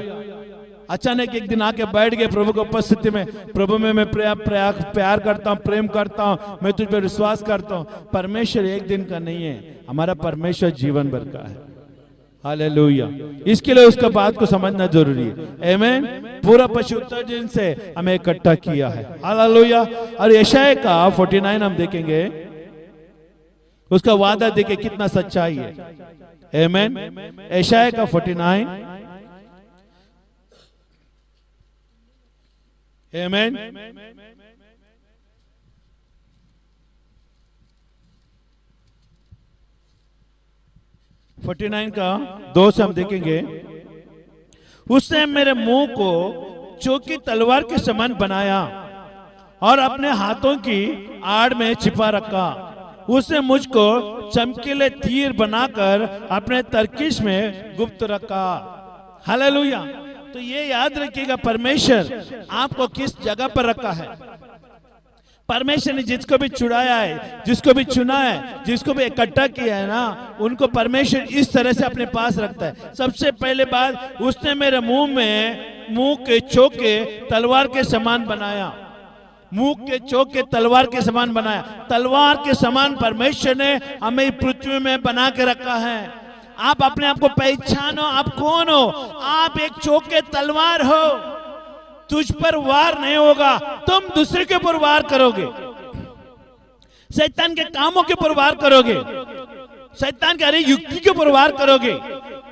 Speaker 1: अचानक एक दिन आके बैठ गए प्रभु की उपस्थिति में, प्रभु में मैं प्यार करता हूँ, प्रेम करता हूँ, मैं तुझ पर विश्वास करता हूँ। परमेश्वर एक दिन का नहीं है, हमारा परमेश्वर जीवन भर का है। हालेलुया। इसके लिए उसका बात को समझना जरूरी है। आमीन। पूरा पशु उत्तर दिन से हमें इकट्ठा किया है। हालेलुया। और यशायाह का 49 हम देखेंगे, उसका वादा देखे कितना सच्चाई है। आमीन। यशायाह का 49। आमीन। 49 का 2 से हम देखेंगे, उसने मेरे मुंह को चौकी तलवार के समान बनाया और अपने हाथों की आड़ में छिपा रखा। उसने मुझको चमकीले तीर बनाकर अपने तरकीश में गुप्त रखा। हालेलुया। तो ये याद रखिएगा, परमेश्वर आपको किस जगह पर रखा है। परमेश्वर ने जिसको भी चुराया है, जिसको भी चुना है, जिसको भी इकट्ठा किया है ना, उनको परमेश्वर इस तरह से अपने पास रखता है। सबसे पहले बात, उसने मेरे मुंह के चौके तलवार के समान बनाया। मुंह के चौके तलवार के समान बनाया। तलवार के समान परमेश्वर ने हमें पृथ्वी में बना के रखा है। आप अपने आप को पहचानो, आप कौन हो। आप एक चौके तलवार हो। तुझ पर वार नहीं होगा, तुम दूसरे के ऊपर वार करोगे। शैतान के कामों के ऊपर वार करोगे, शैतान के हर एक युक्ति के ऊपर वार करोगे,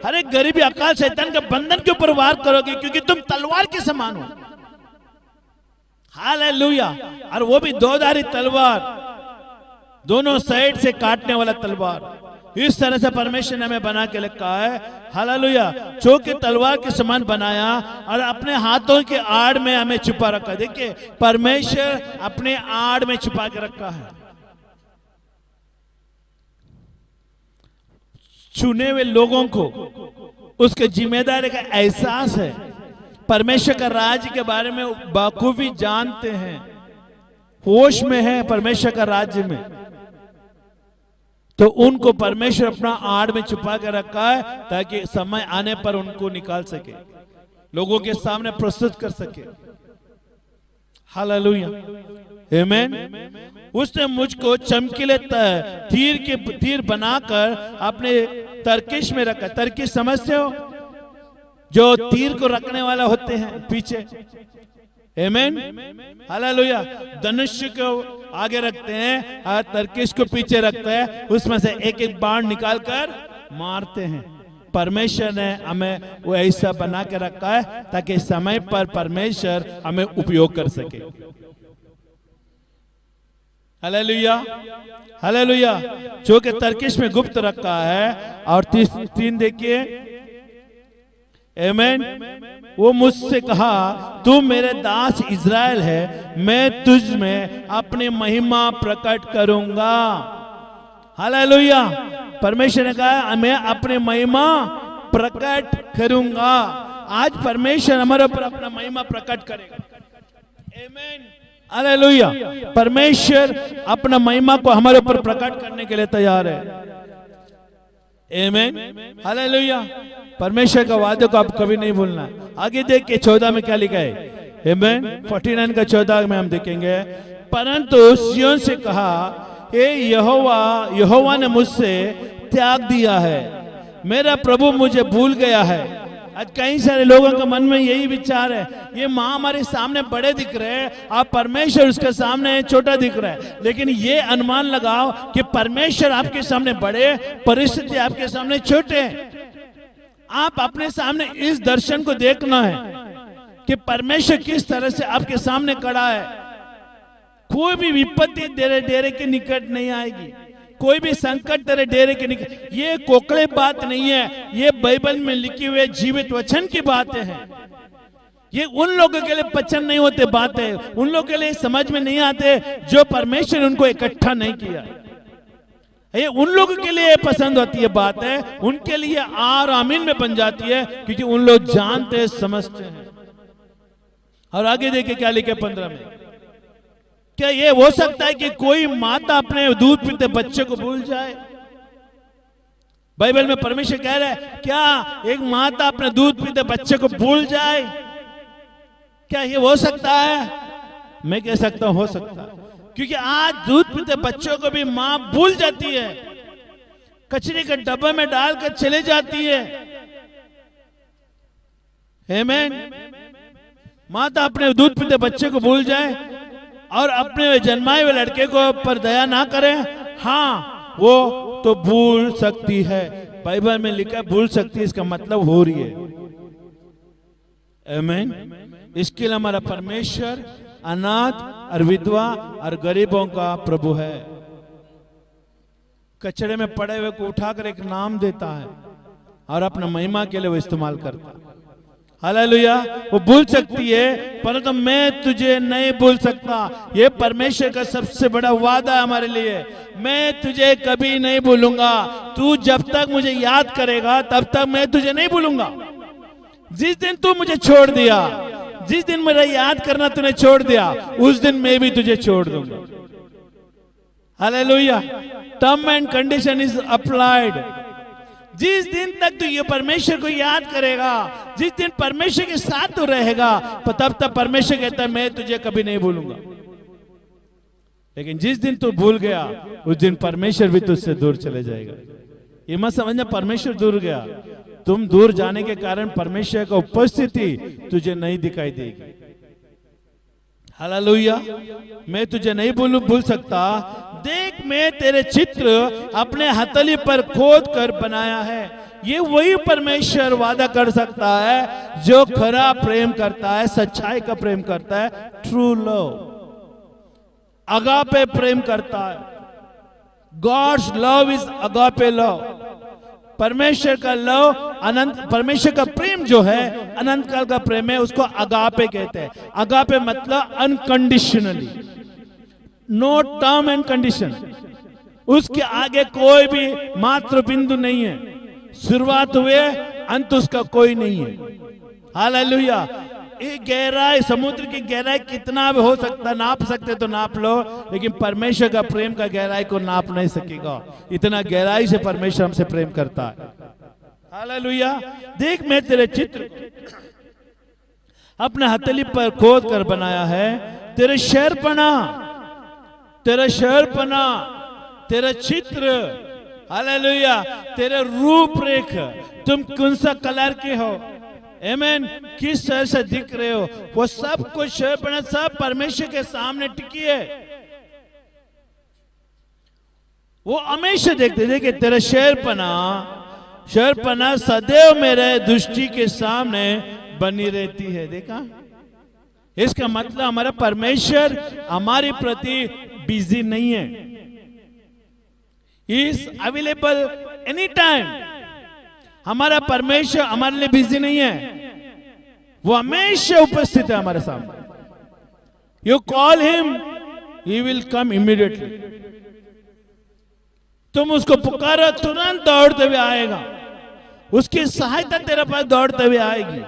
Speaker 1: हर एक गरीबी अकाल शैतान के बंधन के ऊपर वार करोगे, क्योंकि तुम तलवार के समान हो। हालेलुया। और वो भी दोधारी तलवार, दोनों साइड से काटने वाला तलवार। इस तरह से परमेश्वर ने हमें बना के रखा है। हालेलुया। चौके तलवार के समान बनाया और अपने हाथों के आड़ में हमें छुपा रखा। देखिए, परमेश्वर अपने आड़ में छुपा के रखा है। चुने हुए लोगों को उसके जिम्मेदारी का एहसास है। परमेश्वर का राज्य के बारे में बखूबी जानते हैं, होश में है परमेश्वर का राज्य में। तो उनको परमेश्वर अपना आड़ में छुपा कर रखा है, ताकि समय आने पर उनको निकाल सके, लोगों के सामने प्रस्तुत कर सके। हालेलुया। आमीन। उसने मुझको चमकीले तीर बनाकर अपने तरकीश में रखा। तरकीश समझते हो, जो तीर को रखने वाला होते हैं पीछे। आमीन। हालेलुया। धनुष को आगे रखते हैं और तरकीश को पीछे रखते हैं, उसमें से एक एक बाण निकालकर मारते हैं। परमेश्वर ने हमें वो ऐसा बना के रखा है ताकि समय पर परमेश्वर हमें उपयोग कर सके। हालेलुया। हालेलुया। जो कि तरकीश में गुप्त रखा है। और 3 देखिए। आमीन। वो मुझसे कहा, तू मेरे दास इज़राइल है, मैं तुझ में अपनी महिमा प्रकट करूंगा। हालेलुया। परमेश्वर ने कहा, मैं अपनी महिमा प्रकट करूंगा। आज परमेश्वर हमारे ऊपर अपना महिमा प्रकट करेगा। आमीन। हालेलुया। परमेश्वर अपना महिमा को हमारे ऊपर प्रकट करने के लिए तैयार है। आमीन। हालेलुया। परमेश्वर का वादे को आप कभी नहीं भूलना। आगे देख के 14 में क्या लिखा है। आमीन। 49 का 14 में हम देखेंगे, परंतु सिय्योन से कहा, हे यहोवा ने मुझसे त्याग दिया है, मेरा प्रभु मुझे भूल गया है। आज कई सारे लोगों के मन में यही विचार है, ये माँ हमारे सामने बड़े दिख रहे हैं, आप परमेश्वर उसके सामने छोटा दिख रहा है। लेकिन ये अनुमान लगाओ कि परमेश्वर आपके सामने बड़े, परिस्थिति आपके सामने छोटे हैं। आप अपने सामने इस दर्शन को देखना है कि परमेश्वर किस तरह से आपके सामने खड़ा है। कोई भी विपत्ति तेरे डेरे के निकट नहीं आएगी, कोई भी संकट तेरे डेरे के निकट। ये कोकड़े बात नहीं है, ये बाइबल में लिखी हुए जीवित वचन की बातें हैं। ये उन लोगों के लिए पचन नहीं होते बातें, उन लोगों के लिए समझ में नहीं आते जो परमेश्वर उनको इकट्ठा नहीं किया। ये उन लोगों के लिए पसंद होती है बात है, उनके लिए आर आमीन में बन जाती है, क्योंकि उन लोग जानते समझते हैं। और आगे देखिए क्या लिखे 15 में। क्या ये हो सकता है कि कोई माता अपने दूध पीते बच्चे को भूल जाए? बाइबल में परमेश्वर कह रहा है, क्या एक माता अपने दूध पीते बच्चे को भूल जाए? क्या ये हो सकता है? मैं कह सकता हूं हो सकता है, क्योंकि आज दूध पीते बच्चों को भी मां भूल जाती है, कचरे के डब्बे में डालकर चले जाती है। आमेन। माता अपने दूध पीते बच्चे को भूल जाए और अपने जन्माए हुए लड़के को पर दया ना करे, हाँ वो तो भूल सकती है। बाइबल में लिखा है भूल सकती है, इसका मतलब हो रही है। आमेन। इसके लिए हमारा परमेश्वर अनाथ और विधवा और गरीबों का प्रभु है। कचड़े में पड़े हुए को उठाकर एक नाम देता है और अपना महिमा के लिए वो इस्तेमाल करता है। हालेलुया। वो भूल सकती है परंतु मैं तुझे नहीं भूल सकता। ये परमेश्वर का सबसे बड़ा वादा है हमारे लिए। मैं तुझे कभी नहीं भूलूंगा। तू जब तक मुझे याद करेगा तब तक मैं तुझे नहीं भूलूंगा। जिस दिन तू मुझे छोड़ दिया, जिस दिन मेरा याद करना तूने छोड़ दिया, उस दिन मैं भी तुझे छोड़ दूंगा। Hallelujah. Term and condition is applied. जिस दिन तक तू ये परमेश्वर को याद करेगा, जिस दिन परमेश्वर के साथ तू रहेगा, तब तक परमेश्वर कहता है मैं तुझे कभी नहीं भूलूंगा। लेकिन जिस दिन तू भूल गया, उस दिन परमेश्वर भी तुझसे दूर चले जाएगा। ये मत समझना परमेश्वर दूर गया, तुम दूर जाने के कारण परमेश्वर का उपस्थिति तुझे नहीं दिखाई देगी। हालेलुया। मैं तुझे नहीं भूल सकता। देख मैं तेरे चित्र अपने हथेली पर खोद कर बनाया है। ये वही परमेश्वर वादा कर सकता है जो खरा प्रेम करता है, सच्चाई का प्रेम करता है, ट्रू लव, अगापे प्रेम करता है। God's love is agape love. परमेश्वर का लव अनंत, परमेश्वर का प्रेम जो है अनंत काल का प्रेम है, उसको अगापे कहते हैं। अगापे मतलब unconditionally, no term and condition. उसके आगे कोई भी मात्र बिंदु नहीं है। शुरुआत हुए अंत उसका कोई नहीं है। हालेलुया। ये गहराई, समुद्र की गहराई कितना भी हो सकता, नाप सकते तो नाप लो, लेकिन परमेश्वर का प्रेम का गहराई को नाप नहीं सकेगा। इतना गहराई से परमेश्वर हमसे प्रेम करता है। हालेलुया। देख मैं तेरे चित्र अपने हथेली पर खोद कर बनाया है। तेरे शहरपना, तेरा शहरपना, तेरा चित्र, हालेलुया, तेरे रूपरेख, तुम कौन सा कलर के हो, आमेन, किस तरह से दिख रहे हो, वो सब कुछ शहरपना सब परमेश्वर के सामने टिकी है। वो हमेशा देखते थे कि तेरा शहरपना, शहरपना सदैव मेरे दृष्टि के सामने बनी रहती है। देखा, इसका मतलब हमारा परमेश्वर हमारे प्रति बिजी नहीं है। Is available any time. हमारा परमेश्वर हमारे लिए बिजी नहीं है, वो हमेशा उपस्थित है हमारे सामने। You call him, he will come immediately. तुम उसको पुकारो, तुरंत दौड़ते हुए आएगा। उसकी सहायता तेरे पास दौड़ते हुए आएगी,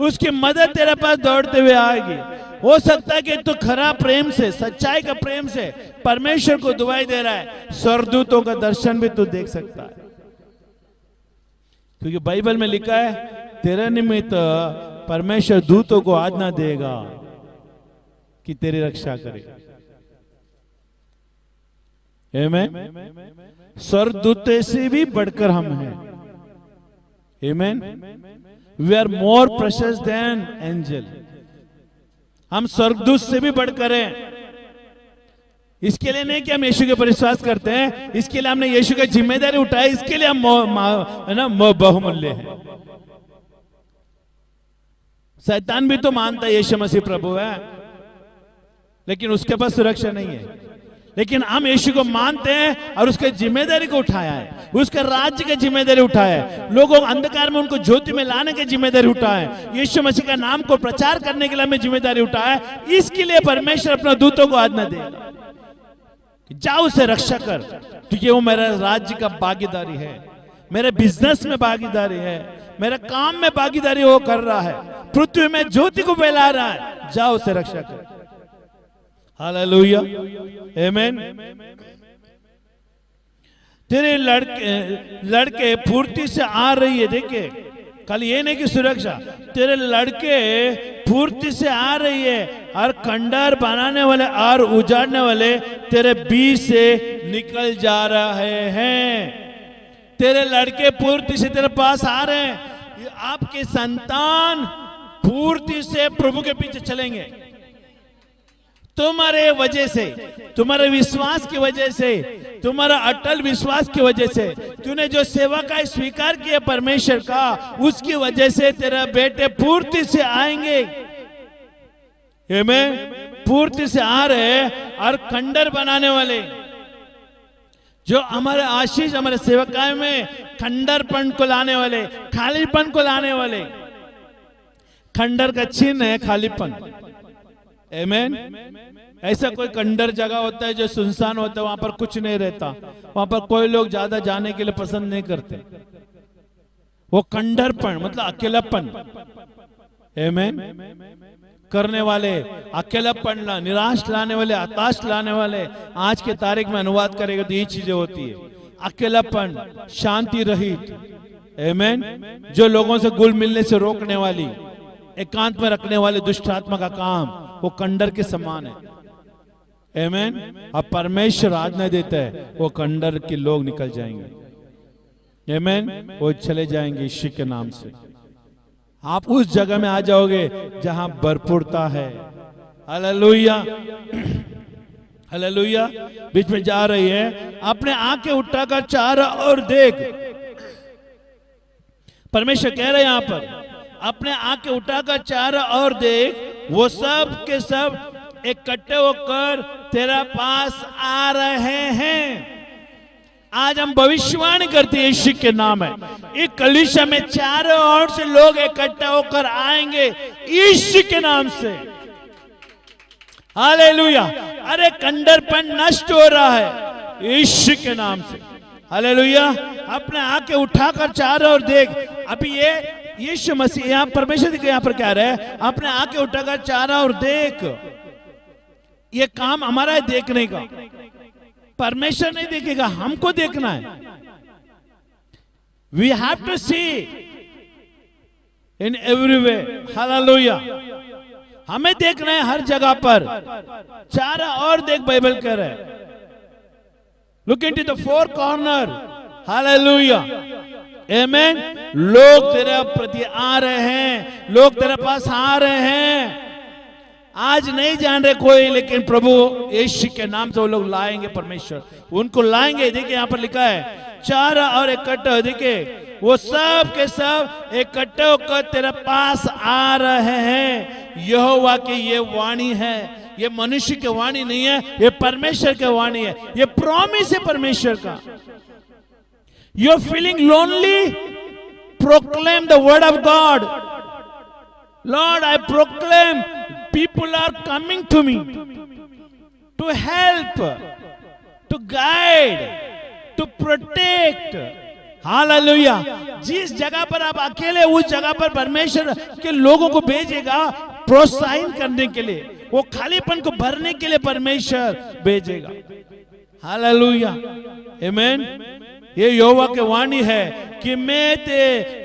Speaker 1: उसकी मदद तेरे पास दौड़ते हुए आएगी। हो सकता है कि तू खरा प्रेम से, सच्चाई का प्रेम से परमेश्वर को दुआई दे रहा है, स्वर्गदूतों का दर्शन भी तू देख सकता है। क्योंकि बाइबल में लिखा है तेरे निमित्त परमेश्वर दूतों को आज्ञा देगा कि तेरी रक्षा करेगा। आमेन। स्वर्गदूतों से भी बढ़कर हम हैं। Amen. We are more precious than angel. हम स्वर्गदूत से भी बढ़कर हैं। इसके लिए नहीं कि हम यीशु के ऊपर विश्वास करते हैं, इसके लिए हमने यीशु की जिम्मेदारी उठाई, इसके लिए हम बहुमूल्य हैं। शैतान भी तो मानता है यीशु मसीह प्रभु है, लेकिन उसके पास सुरक्षा नहीं है। लेकिन हम यीशु को मानते हैं और उसके जिम्मेदारी को उठाया है, उसके राज्य की जिम्मेदारी उठाया है, लोगों को अंधकार में उनको ज्योति में लाने की जिम्मेदारी उठाया है, यीशु मसीह का नाम को प्रचार करने के लिए हमें जिम्मेदारी उठाया है। इसके लिए परमेश्वर अपना दूतों को आज्ञा देगा, जाओ उसे रक्षा कर, क्योंकि वो मेरा राज्य का भागीदारी है, मेरे बिजनेस में भागीदारी है, मेरे काम में भागीदारी वो कर रहा है, पृथ्वी में ज्योति को फैला रहा है, जाओ उसे रक्षा कर। हालेलुया। आमेन। तेरे लड़के पूर्ति से आ रही है। देखिए, कल ये नहीं कि सुरक्षा, तेरे लड़के पूर्ति से आ रही है और खंडहर बनाने वाले और उजाड़ने वाले तेरे बीच से निकल जा रहे हैं। तेरे लड़के पूर्ति से तेरे पास आ रहे हैं। आपके संतान पूर्ति से प्रभु के पीछे चलेंगे। तुम्हारे वजह से, तुम्हारे विश्वास की वजह से, तुम्हारा अटल विश्वास की वजह से, तूने जो सेवा का स्वीकार किया परमेश्वर का, उसकी वजह से तेरा बेटे पूर्ति से आएंगे। आमीन। पूर्ति से आ रहे और खंडर बनाने वाले, जो हमारे आशीष, हमारे सेवकाई में खंडरपन को लाने वाले, खालीपन को लाने वाले। खंडर का चिन्ह है खालीपन। आमीन। ऐसा कोई खंडर जगह होता है जो सुनसान होता है, वहां पर कुछ नहीं रहता, वहां पर कोई लोग ज्यादा जाने के लिए पसंद नहीं करते। वो खंडरपन मतलब अकेलापन। आमीन। करने वाले, अकेलापन, निराश लाने वाले, हताश लाने वाले, आज के तारीख में अनुवाद करेगा तो ये चीजें होती है। अकेलापन, शांति रहित। आमीन। जो लोगों से घुल मिलने से रोकने वाली, एकांत में रखने वाले दुष्ट आत्मा का काम, वो खंडर के समान है। आमीन। अब परमेश्वर आज्ञा देता है, वो खंडर के लोग निकल जाएंगे। आमीन। वो चले जाएंगे यीशु के नाम से। आप उस जगह में आ जाओगे जहां भरपूरता है। Hallelujah, hallelujah. बीच में जा रही है, अपने आंखें उठाकर चारों ओर देख। परमेश्वर कह रहे हैं यहां पर, अपने आंखें उठाकर चारों ओर देख, वो सब के सब इकट्ठे होकर तेरा पास आ रहे हैं। आज हम भविष्यवाणी करते हैं यीशु के नाम है, इस कलीसिया में चारों ओर से लोग इकट्ठा होकर आएंगे यीशु के नाम से। हालेलुया। अरे खंडरपन नष्ट हो रहा है यीशु के नाम से। हालेलुया। अपने आंखें उठाकर चारों ओर देख। अभी ये यीशु मसीह यहाँ परमेश्वर के यहाँ पर कह रहे हैं, अपने आंखें उठाकर चारों ओर देख। ये काम हमारा है देखने का, परमेश्वर नहीं देखेगा, हमको देखना है। We have to see in every way. Hallelujah. हमें देखना है हर जगह पर, चारों ओर देख। बाइबल कह रहा है, look into the four corner. Hallelujah. आमीन। लोग तेरे प्रति आ रहे हैं, लोग तेरे पास आ रहे हैं। आज नहीं जान रहे कोई, लेकिन प्रभु यीशु के नाम से वो लोग लाएंगे, परमेश्वर उनको लाएंगे। देखिए यहाँ पर लिखा है, चारों और इकट्ठे। देखिए वो सब के सब इकट्ठे होकर तेरे पास आ रहे हैं। यहोवा की ये वाणी है, ये मनुष्य की वाणी नहीं है, ये परमेश्वर की वाणी है, ये प्रॉमिस है परमेश्वर का। You are feeling lonely, proclaim the word of God. Lord, I proclaim people are coming to me to help, to guide, to protect. Hallelujah. जिस जगह पर आप अकेले, उस जगह पर परमेश्वर के लोगों को भेजेगा प्रोत्साहन करने के लिए, वो खालीपन को भरने के लिए परमेश्वर भेजेगा। हालेलुया। आमीन। ये यहोवा की वाणी है कि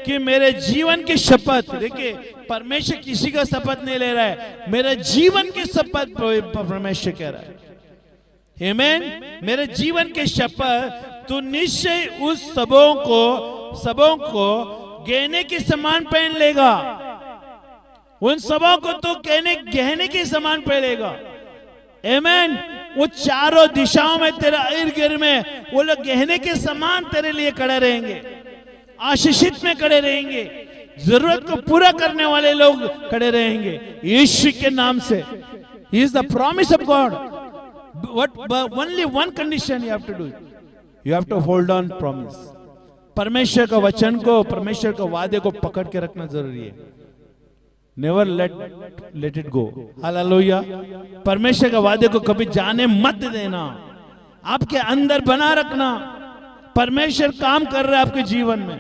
Speaker 1: कि मेरे जीवन की शपथ। देखिए परमेश्वर किसी का शपथ नहीं ले रहा है, मेरे जीवन की शपथ परमेश्वर कह रहा है। आमीन। मेरे जीवन की शपथ, तू निश्चय उस सबों को गहने के समान पहन लेगा। उन सबों को तो गहने के समान पहनेगा। आमीन। वो चारों दिशाओं में तेरा इर्द गिर्द में वो लोग गहने के समान तेरे लिए खड़े रहेंगे, आशीषित में खड़े रहेंगे, जरूरत को पूरा करने वाले लोग खड़े रहेंगे यीशु के नाम से। He is the promise of God. But only one condition you have to do. You have to hold on promise. परमेश्वर का वचन को, परमेश्वर के वादे को पकड़ के रखना जरूरी है। Never let it go. Hallelujah. परमेश्वर के वादे को कभी जाने मत देना, आपके अंदर बना रखना। परमेश्वर काम कर रहा है आपके जीवन में।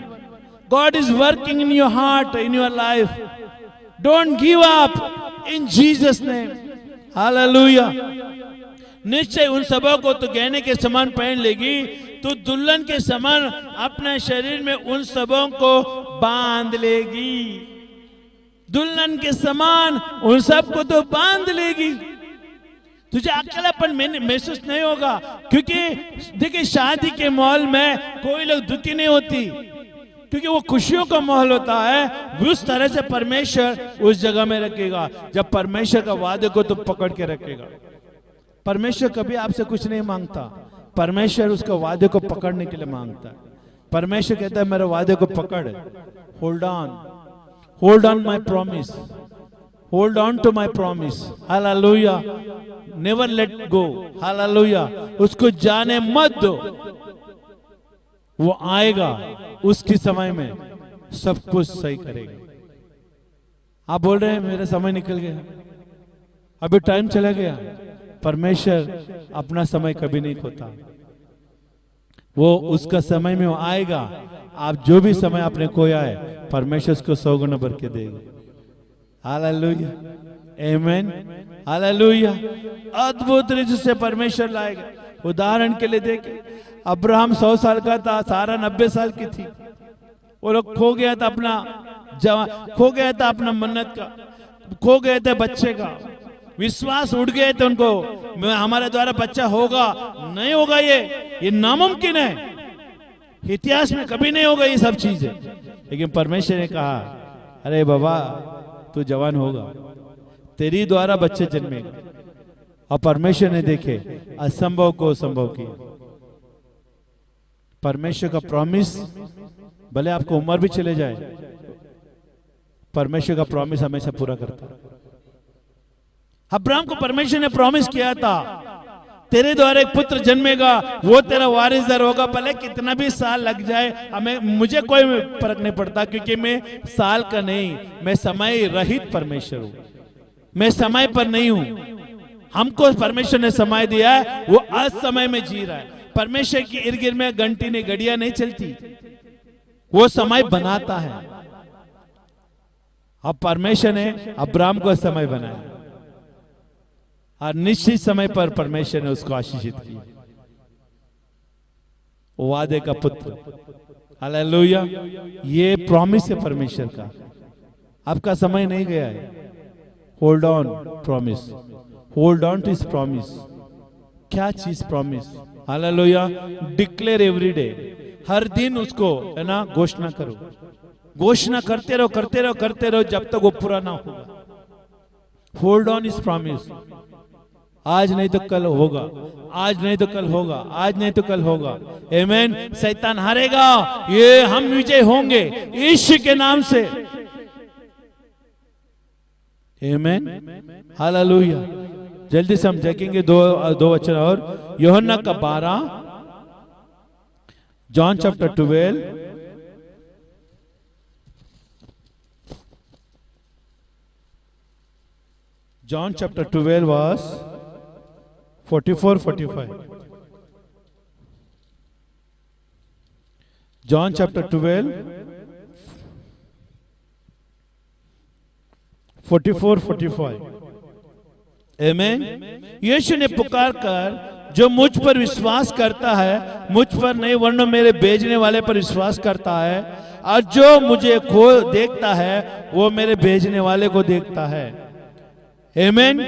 Speaker 1: God is working in your heart, in your life. Don't give up in Jesus name. Hallelujah. निश्चय उन सबों को तो गहने के समान पहन लेगी, तो दुल्हन के समान अपने शरीर में उन सबों को बांध लेगी। दुल्हन के समान उन सबको तो बांध लेगी। तुझे अकेलापन महसूस नहीं होगा, क्योंकि देखिए शादी के माहौल में कोई लोग दुखी नहीं होती, क्योंकि वो खुशियों का माहौल होता है। उस तरह से परमेश्वर उस जगह में रखेगा जब परमेश्वर का वादे को तुम पकड़ के रखेगा। परमेश्वर कभी आपसे कुछ नहीं मांगता, परमेश्वर उसका वादे को पकड़ने के लिए मांगता है। परमेश्वर कहता है मेरे वादे को पकड़, hold on my promise, hold on to my promise, hallelujah, never let go, hallelujah. उसको जाने मत दो, वो आएगा, उसके समय में सब कुछ सही करेगा। आप बोल रहे हैं मेरा समय निकल गया, अभी टाइम चला गया। परमेश्वर अपना समय कभी नहीं खोता, वो उसका समय में वो आएगा। आप जो भी समय आपने खोया है परमेश्वर उसको 100 गुना भर के देगा। हालेलुया, आमीन, हालेलुया। अद्भुत रीति से परमेश्वर लाएगा। उदाहरण के लिए देखें, अब्राहम 100 साल का था, सारा 90 साल की थी। वो लोग खो गया था अपना खो गया था अपना मन्नत का, खो गए थे बच्चे का, विश्वास उड़ गए थे उनको, हमारे द्वारा बच्चा होगा नहीं होगा, ये नामुमकिन है, इतिहास में कभी नहीं होगा ये सब चीजें। लेकिन परमेश्वर ने कहा अरे बाबा तू जवान होगा, तेरी द्वारा बच्चे जन्मेगा। और परमेश्वर ने देखे असंभव को संभव किया। परमेश्वर का प्रॉमिस, भले आपको उम्र भी चले जाए, परमेश्वर का प्रॉमिस हमेशा पूरा करता है। अब्राहम को परमेश्वर ने प्रॉमिस किया था तेरे द्वारा एक पुत्र जन्मेगा, वो तेरा वारिसदार होगा, भले कितना भी साल लग जाए, मुझे कोई फर्क नहीं पड़ता, क्योंकि मैं साल का नहीं, मैं समय रहित परमेश्वर हूं, मैं समय पर नहीं हूं। हमको परमेश्वर ने समय दिया है, वो आज समय में जी रहा है। परमेश्वर की इर्द गिर्द में घंटी नहीं, घड़ियां नहीं चलती, वो समय बनाता है। अब परमेश्वर ने अब्राहम को समय बनाया और निश्चित समय पर परमेश्वर ने उसको आशीषित किया, वादे का पुत्र। हालेलुया, ये प्रॉमिस है परमेश्वर का। आपका समय नहीं गया है, hold on promise, hold on to his promise. क्या चीज promise? Hallelujah, declare every day, हर दिन उसको है ना घोषणा करो, घोषणा करते रहो, करते रहो, करते रहो जब तक वो पूरा ना होगा। Hold on his promise. आज नहीं तो कल होगा, आज नहीं तो कल होगा, आज नहीं तो कल होगा। आमीन। शैतान हारेगा, ये हम विजय होंगे यीशु के नाम से। आमीन, हालेलुया। जल्दी से हम देखेंगे दो वचन और, यूहन्ना का 12, John chapter 12, John chapter 12 verse 44-45. John chapter 12 44-45. आमीन। यीशु ने पुकार कर, जो मुझ पर विश्वास करता है, मुझ पर नहीं वरना मेरे भेजने वाले पर विश्वास करता है, और जो मुझे खो देखता है वो मेरे भेजने वाले को देखता है। आमीन,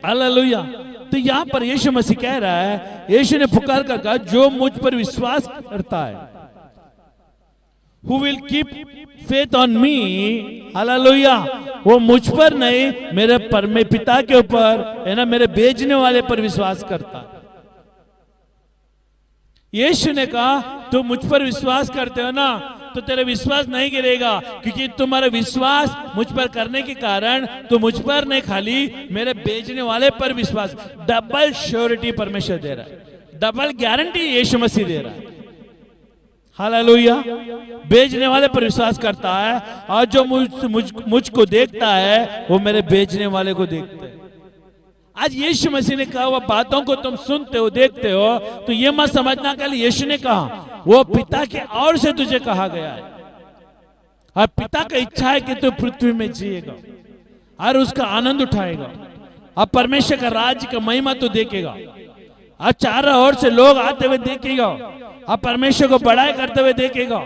Speaker 1: हालेलुया। तो यहां पर यीशु मसीह कह रहा है, यीशु ने पुकार कर कहा जो मुझ पर विश्वास करता है, who will keep faith on me, hallelujah, वो मुझ पर नहीं मेरे पिता के ऊपर है ना, मेरे भेजने वाले पर विश्वास करता है। यीशु ने कहा तुम मुझ पर विश्वास करते हो ना, तो तेरा विश्वास नहीं गिरेगा, क्योंकि तुम्हारा विश्वास मुझ पर करने के कारण तो मुझ पर नहीं, खाली मेरे भेजने वाले पर विश्वास। डबल श्योरिटी परमेश्वर दे रहा है, डबल गारंटी यीशु मसीह दे रहा है। हालेलुया। भेजने वाले पर विश्वास करता है, और जो मुझको देखता है वो मेरे भेजने वाले को देखता है। आज यीशु मसीह ने कहा वो बातों को तुम सुनते हो, देखते हो, तो ये मत समझना कल यीशु ने कहा, वो पिता के ओर से तुझे कहा गया है, और पिता का इच्छा है कि तू पृथ्वी में जिएगा और उसका आनंद उठाएगा, और परमेश्वर का राज्य का महिमा तू देखेगा, और चारों ओर से लोग आते हुए देखेगा, और परमेश्वर को बड़ाई करते हुए देखेगा।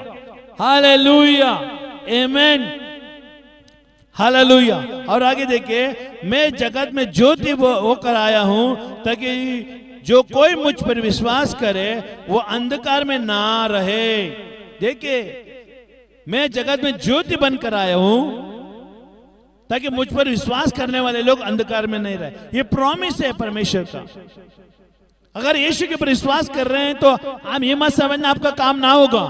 Speaker 1: हालेलुया, आमीन, हालेलुया। और आगे देखिए, मैं जगत में ज्योति होकर आया हूं, ताकि जो कोई मुझ पर विश्वास करे वो अंधकार में ना रहे। देखिए मैं जगत में ज्योति बनकर आया हूं ताकि मुझ पर विश्वास करने वाले लोग अंधकार में नहीं रहे। ये प्रॉमिस है परमेश्वर का। अगर यीशु के ऊपर विश्वास कर रहे हैं तो आप ये मत समझना आपका काम ना होगा,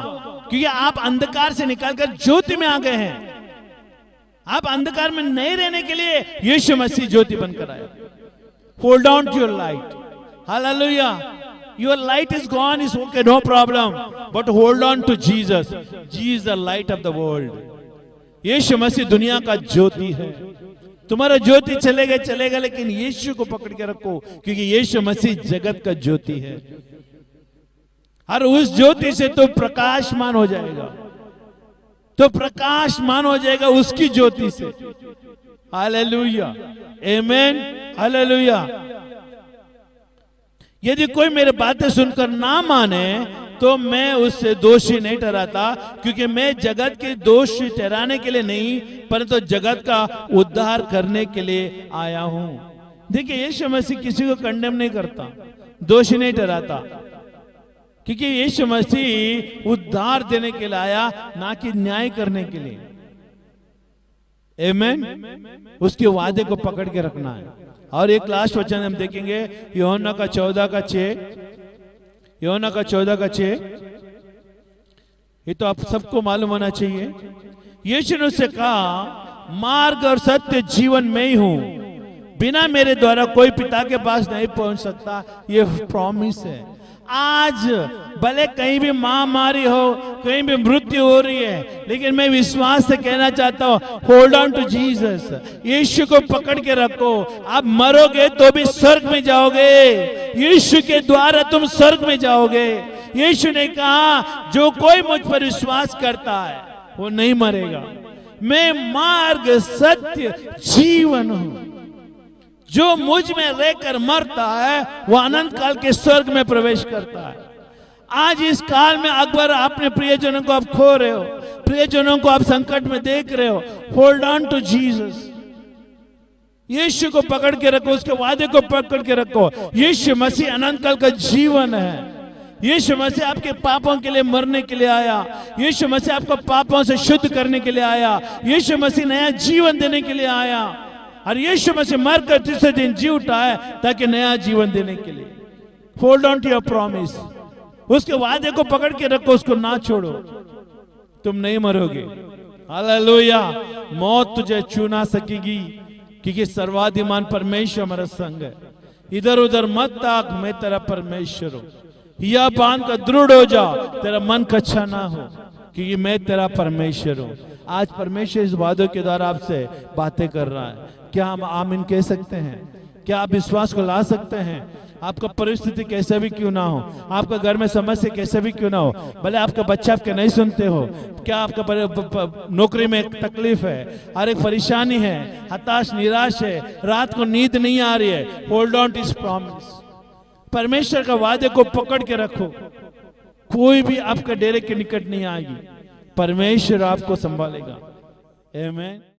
Speaker 1: क्योंकि आप अंधकार से निकालकर ज्योति में आ गए हैं। आप अंधकार में नहीं रहने के लिए यीशु मसीह ज्योति बनकर आया। Hold on to your light. Hallelujah. Your light is gone, is okay, no problem, but hold on to Jesus. He is the light of the world. यीशु मसीह दुनिया का ज्योति है। तुम्हारा ज्योति चलेगा, लेकिन यीशु को पकड़ के रखो, क्योंकि यीशु मसीह जगत का ज्योति है। और उस ज्योति से तो प्रकाशमान हो जाएगा, तो प्रकाशमान हो जाएगा उसकी ज्योति से। हालेलुया, आमेन, हालेलुया। यदि कोई मेरी बातें सुनकर ना माने तो मैं उससे दोषी नहीं ठहराता, क्योंकि मैं जगत के दोषी ठहराने के लिए नहीं, परंतु जगत का उद्धार करने के लिए आया हूं। देखिए, यीशु मसीह किसी को कंडेम नहीं करता, दोषी नहीं ठहराता, क्योंकि यीशु मसीह उद्धार देने के लिए आया, ना कि न्याय करने के लिए। आमेन। उसके वादे को पकड़ के रखना है। और एक लास्ट वचन हम देखेंगे, यूहन्ना का 14:6। ये तो आप सबको मालूम होना चाहिए। यीशु ने उससे कहा, मार्ग और सत्य जीवन में ही हूं, बिना मेरे द्वारा कोई पिता के पास नहीं पहुंच सकता। ये प्रॉमिस है। आज भले कहीं भी महामारी हो, कहीं भी मृत्यु हो रही है, लेकिन मैं विश्वास से कहना चाहता हूं, होल्ड ऑन टू जीसस। यीशु को पकड़ के रखो। आप मरोगे तो भी स्वर्ग में जाओगे। यीशु के द्वारा तुम स्वर्ग में जाओगे। यीशु ने कहा, जो कोई मुझ पर विश्वास करता है वो नहीं मरेगा। मैं मार्ग, सत्य, जीवन हूं। जो मुझ में रहकर मरता है वो अनंत काल के स्वर्ग में प्रवेश करता है। आज इस काल में अकबर अपने प्रियजनों को आप खो रहे हो, प्रियजनों को आप संकट में देख रहे हो, होल्ड ऑन टू जीसस। यीशु को पकड़ के रखो, उसके वादे को पकड़ के रखो। यीशु मसीह अनंत काल का जीवन है। यीशु मसीह आपके पापों के लिए मरने के लिए आया। यीशु मसीह आपको पापों से शुद्ध करने के लिए आया। यीशु मसीह नया जीवन देने के लिए आया। और यीशु मसीह मरकर तीसरे दिन जी उठा है ताकि नया जीवन देने के लिए। Hold on to your promise. उसके वादे को पकड़ के रखो, उसको ना छोड़ो, तुम नहीं मरोगे। हालेलुया। मौत तुझे छू ना सकेगी, क्योंकि सर्वाधिमान परमेश्वर हमारा संग है। इधर उधर मत ताक, मैं तेरा परमेश्वर हूं। यह बांध कर दृढ़ हो जा, तेरा मन कच्चा ना हो, क्योंकि मैं तेरा परमेश्वर हूं। आज परमेश्वर इस वादों के द्वारा आपसे बातें कर रहा है। क्या हम आमीन कह सकते हैं? क्या आप विश्वास को ला सकते हैं? आपका परिस्थिति कैसे भी क्यों ना हो, आपका घर में समस्या कैसे भी क्यों ना हो, भले आपका बच्चा आपके नहीं सुनते हो, क्या आपका नौकरी में एक तकलीफ है, हर एक परेशानी है, हताश निराश है, रात को नींद नहीं आ रही है, hold on to his promise. परमेश्वर का वादे को पकड़ के रखो। कोई भी आपके डेरे के निकट नहीं आएगी। परमेश्वर आपको संभालेगा। आमीन।